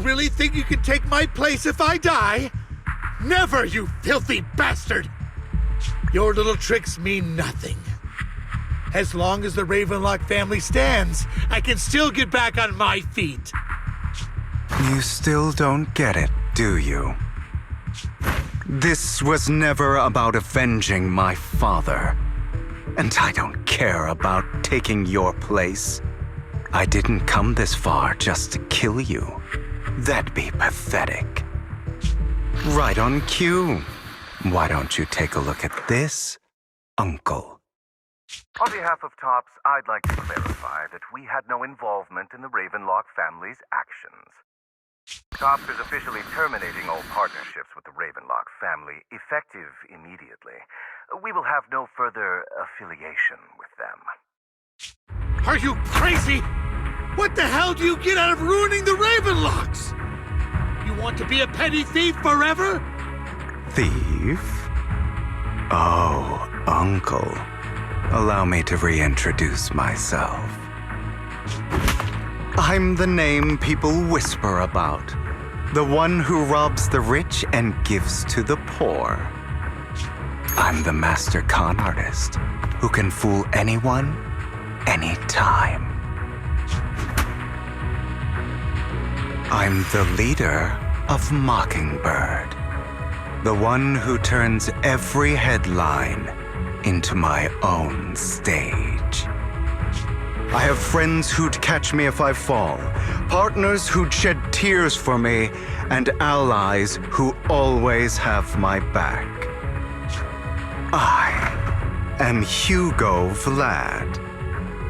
really think you can take my place if I die? Never, you filthy bastard! Your little tricks mean nothing. As long as the Ravenlock family stands, I can still get back on my feet. You still don't get it, do you? This was never about avenging my father. And I don't care about taking your place. I didn't come this far just to kill you. That'd be pathetic. Right on cue. Why don't you take a look at this, Uncle? On behalf of TOPS, I'd like to clarify that we had no involvement in the Ravenlock family's actions. TOPS is officially terminating all partnerships with the Ravenlock family, effective immediately. We will have no further affiliation with them. Are you crazy? What the hell do you get out of ruining the Ravenlocks? You want to be a petty thief forever? Thief? Oh, Uncle. Allow me to reintroduce myself. I'm the name people whisper about. The one who robs the rich and gives to the poor. I'm the master con artist who can fool anyone, anytime. I'm the leader of Mockingbird. The one who turns every headline into my own stage. I have friends who'd catch me if I fall, partners who'd shed tears for me, and allies who always have my back. I am Hugo Vlad.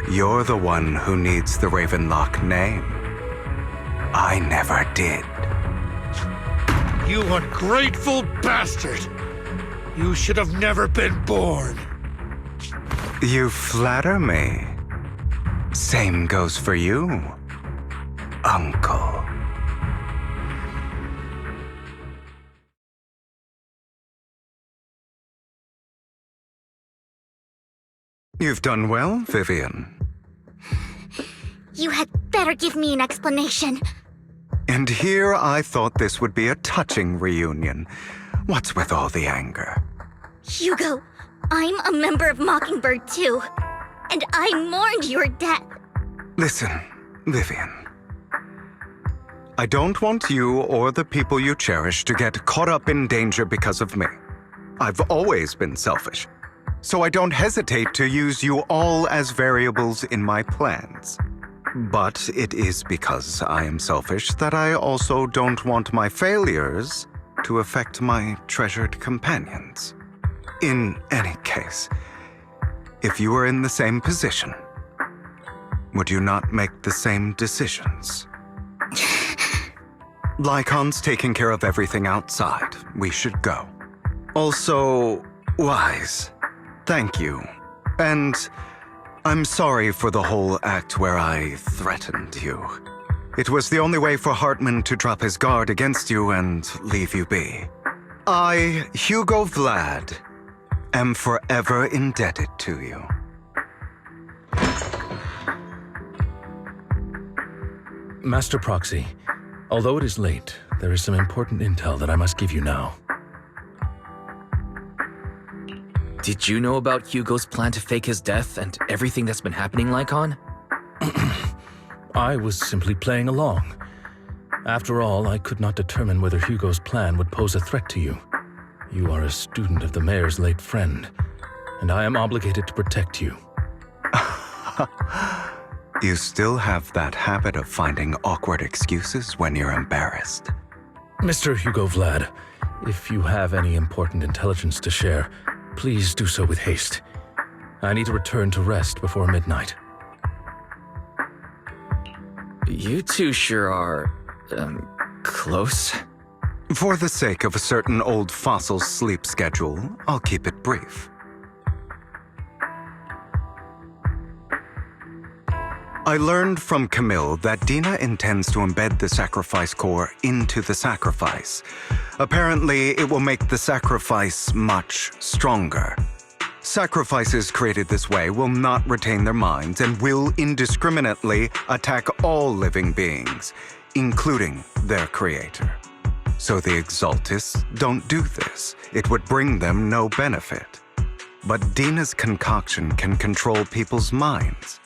You're the one who needs the Ravenlock name. I never did. You ungrateful bastard! You should have never been born. You flatter me. Same goes for you, Uncle. You've done well, Vivian. You had better give me an explanation. And here I thought this would be a touching reunion. What's with all the anger? Hugo, I'm a member of Mockingbird too. And I mourned your death. Listen, Vivian. I don't want you or the people you cherish to get caught up in danger because of me. I've always been selfish, so I don't hesitate to use you all as variables in my plans. But it is because I am selfish that I also don't want my failures to affect my treasured companions. In any case, if you were in the same position, would you not make the same decisions? Lycaon's taking care of everything outside. We should go. Also, Wise, thank you. And I'm sorry for the whole act where I threatened you. It was the only way for Hartman to drop his guard against you and leave you be. I, Hugo Vlad, am forever indebted to you. Master Proxy, although it is late, there is some important intel that I must give you now. Did you know about Hugo's plan to fake his death and everything that's been happening, Lycaon? I was simply playing along. After all, I could not determine whether Hugo's plan would pose a threat to you. You are a student of the mayor's late friend, and I am obligated to protect you. You still have that habit of finding awkward excuses when you're embarrassed. Mr. Hugo Vlad, if you have any important intelligence to share, please do so with haste. I need to return to rest before midnight. You two sure are, close? For the sake of a certain old fossil's sleep schedule, I'll keep it brief. I learned from Camille that Dina intends to embed the sacrifice core into the sacrifice. Apparently, it will make the sacrifice much stronger. Sacrifices created this way will not retain their minds and will indiscriminately attack all living beings, including their creator. So the Exaltists don't do this. It would bring them no benefit. But Dina's concoction can control people's minds.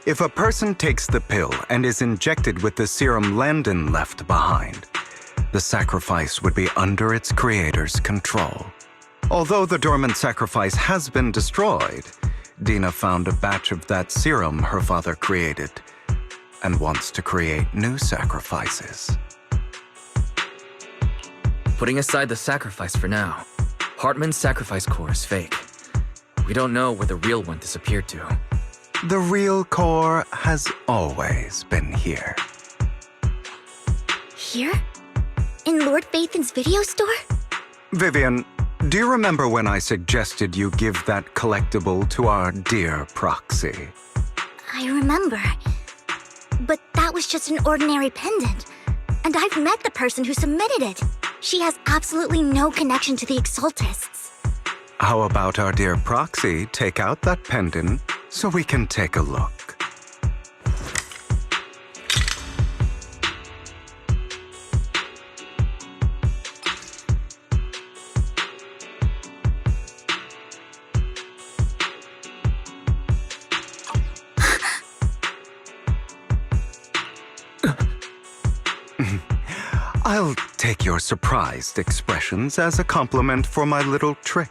If a person takes the pill and is injected with the serum Landon left behind, the sacrifice would be under its creator's control. Although the dormant sacrifice has been destroyed, Dina found a batch of that serum her father created and wants to create new sacrifices. Putting aside the sacrifice for now, Hartman's sacrifice core is fake. We don't know where the real one disappeared to. The real core has always been here. Here? In Lord Phaethon's video store? Vivian, do you remember when I suggested you give that collectible to our dear proxy? I remember. But that was just an ordinary pendant. And I've met the person who submitted it. She has absolutely no connection to the Exaltists. How about our dear proxy take out that pendant so we can take a look? I'll take your surprised expressions as a compliment for my little trick.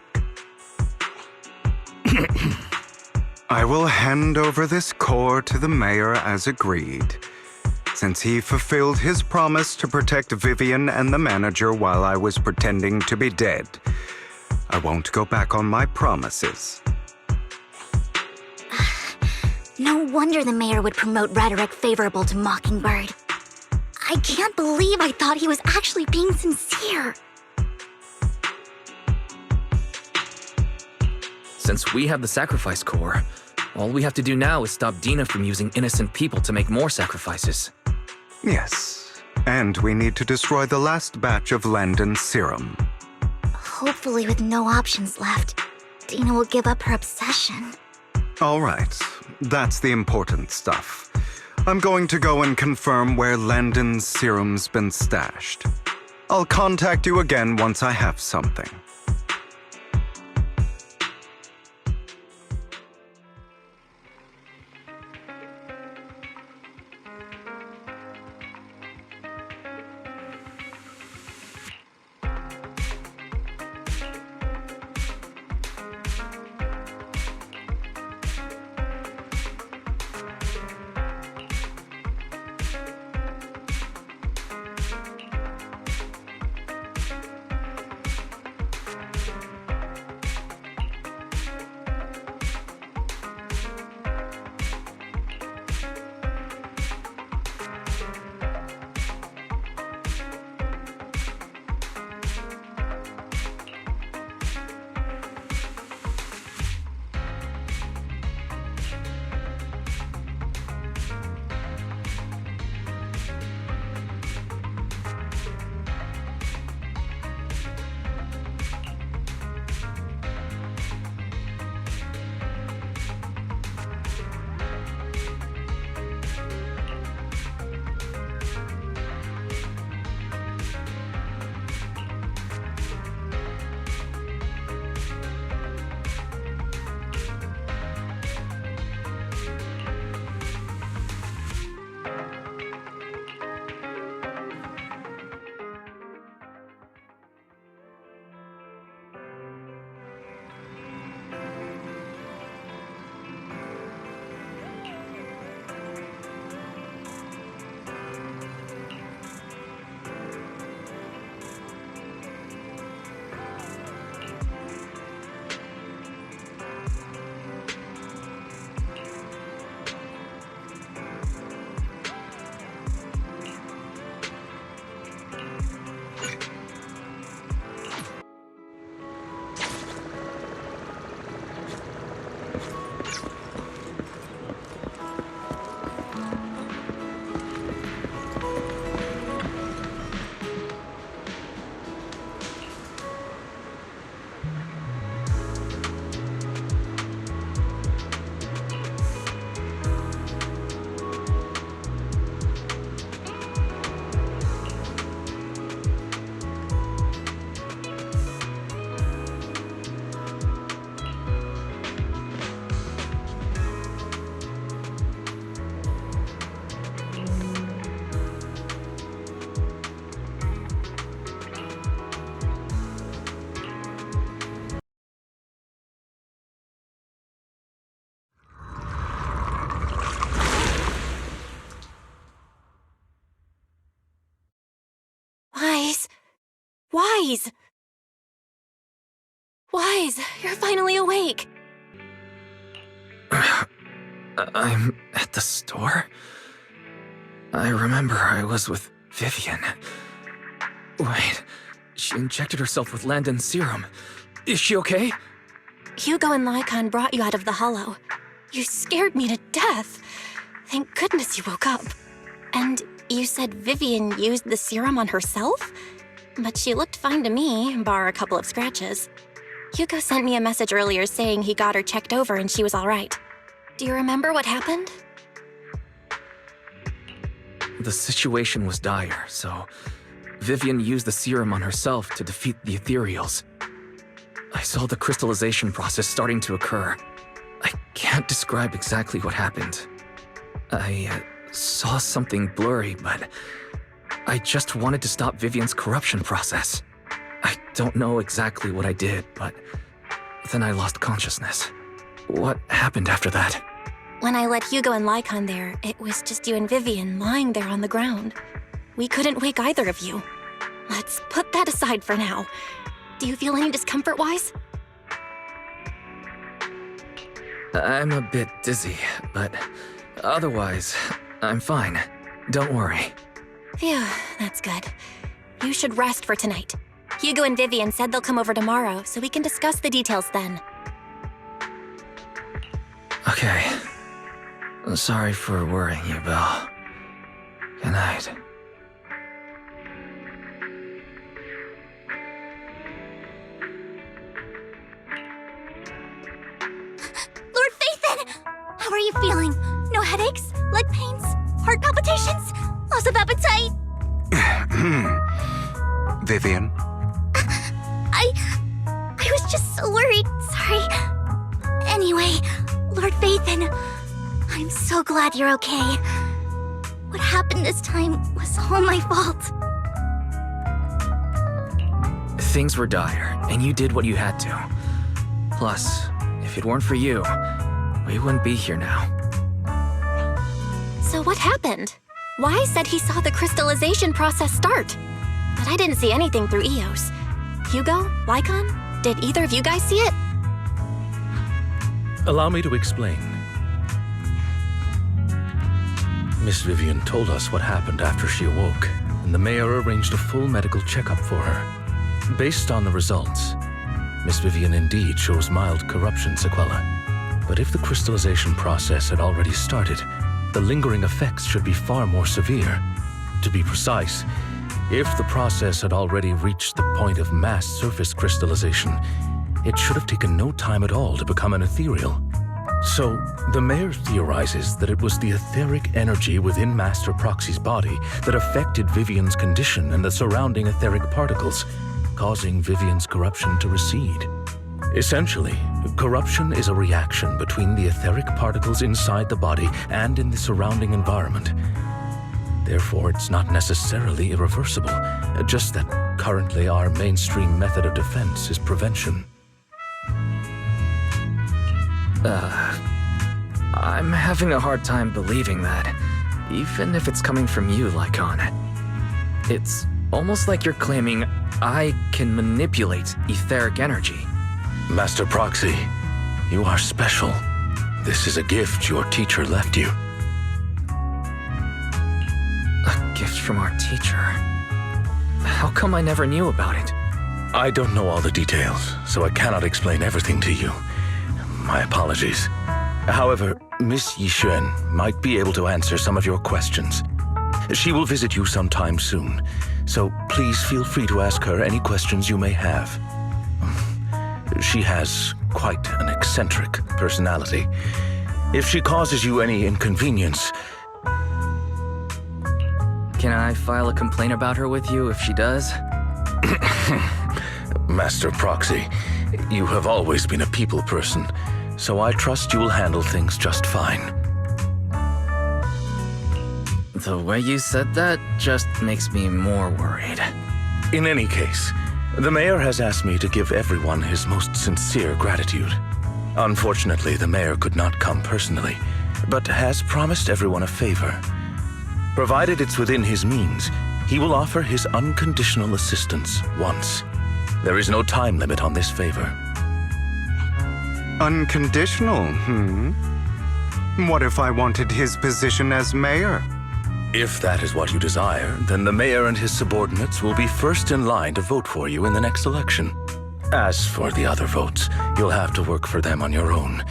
I will hand over this core to the mayor as agreed. Since he fulfilled his promise to protect Vivian and the manager while I was pretending to be dead, I won't go back on my promises. No wonder the mayor would promote rhetoric favorable to Mockingbird. I can't believe I thought he was actually being sincere. Since we have the sacrifice core, all we have to do now is stop Dina from using innocent people to make more sacrifices. Yes, and we need to destroy the last batch of Landon's serum. Hopefully with no options left, Dina will give up her obsession. All right, that's the important stuff. I'm going to go and confirm where Landon's serum's been stashed. I'll contact you again once I have something. Wise! Wise, you're finally awake. I'm at the store? I remember I was with Vivian. Wait, she injected herself with Landon's serum. Is she okay? Hugo and Lycaon brought you out of the hollow. You scared me to death. Thank goodness you woke up. And you said Vivian used the serum on herself? But she looked fine to me, bar a couple of scratches. Hugo sent me a message earlier saying he got her checked over and she was all right. Do you remember what happened? The situation was dire, so Vivian used the serum on herself to defeat the ethereals. I saw the crystallization process starting to occur. I can't describe exactly what happened. I saw something blurry, but I just wanted to stop Vivian's corruption process. I don't know exactly what I did, but then I lost consciousness. What happened after that? When I let Hugo and Lycaon there, it was just you and Vivian lying there on the ground. We couldn't wake either of you. Let's put that aside for now. Do you feel any discomfort-wise? I'm a bit dizzy, but otherwise, I'm fine. Don't worry. Phew, that's good. You should rest for tonight. Hugo and Vivian said they'll come over tomorrow, so we can discuss the details then. Okay. Sorry for worrying you, Belle. Good night. Lord Phaethon! How are you feeling? No headaches? Leg pains? Heart palpitations? Loss of appetite? Vivian? I was just so worried. Sorry. Anyway, Lord Phaethon, I'm so glad you're okay. What happened this time was all my fault. Things were dire, and you did what you had to. Plus, if it weren't for you, we wouldn't be here now. So what happened? Wise said he saw the crystallization process start. But I didn't see anything through EOS. Hugo? Lycaon? Did either of you guys see it? Allow me to explain. Miss Vivian told us what happened after she awoke, and the mayor arranged a full medical checkup for her. Based on the results, Miss Vivian indeed shows mild corruption sequelae. But if the crystallization process had already started, the lingering effects should be far more severe. To be precise, if the process had already reached the point of mass surface crystallization, it should have taken no time at all to become an ethereal. So, the mayor theorizes that it was the etheric energy within Master Proxy's body that affected Vivian's condition and the surrounding etheric particles, causing Vivian's corruption to recede. Essentially, corruption is a reaction between the etheric particles inside the body and in the surrounding environment. Therefore, it's not necessarily irreversible, just that currently our mainstream method of defense is prevention. I'm having a hard time believing that, even if it's coming from you, Lycaon. It's almost like you're claiming I can manipulate etheric energy. Master Proxy, you are special. This is a gift your teacher left you. A gift from our teacher? How come I never knew about it? I don't know all the details, so I cannot explain everything to you. My apologies. However, Miss Yixuan might be able to answer some of your questions. She will visit you sometime soon, so please feel free to ask her any questions you may have. She has quite an eccentric personality. If she causes you any inconvenience... Can I file a complaint about her with you if she does? Master Proxy, you have always been a people person, so I trust you will handle things just fine. The way you said that just makes me more worried. In any case, the mayor has asked me to give everyone his most sincere gratitude. Unfortunately, the mayor could not come personally, but has promised everyone a favor. Provided it's within his means, he will offer his unconditional assistance once. There is no time limit on this favor. Unconditional, What if I wanted his position as mayor? If that is what you desire, then the mayor and his subordinates will be first in line to vote for you in the next election. As for the other votes, you'll have to work for them on your own.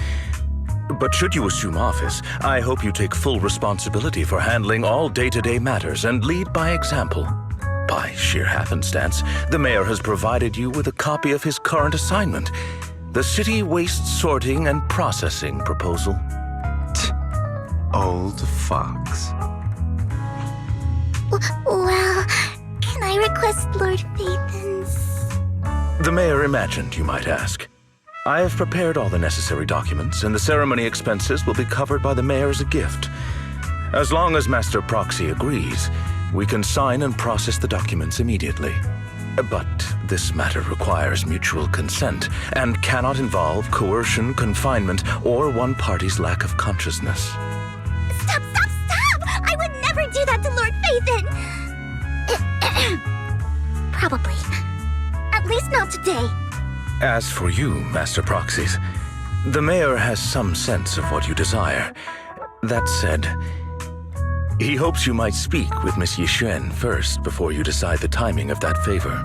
But should you assume office, I hope you take full responsibility for handling all day-to-day matters and lead by example. By sheer happenstance, the mayor has provided you with a copy of his current assignment, the City Waste Sorting and Processing proposal. Old fox. Well, can I request Lord Phaethon's? The mayor imagined you might ask. I have prepared all the necessary documents, and the ceremony expenses will be covered by the mayor as a gift. As long as Master Proxy agrees, we can sign and process the documents immediately. But this matter requires mutual consent and cannot involve coercion, confinement, or one party's lack of consciousness. Stop! I would never do that to Lord Phaethon! Probably. At least not today. As for you, Master Proxies, the mayor has some sense of what you desire. That said, he hopes you might speak with Miss Yixuan first before you decide the timing of that favor.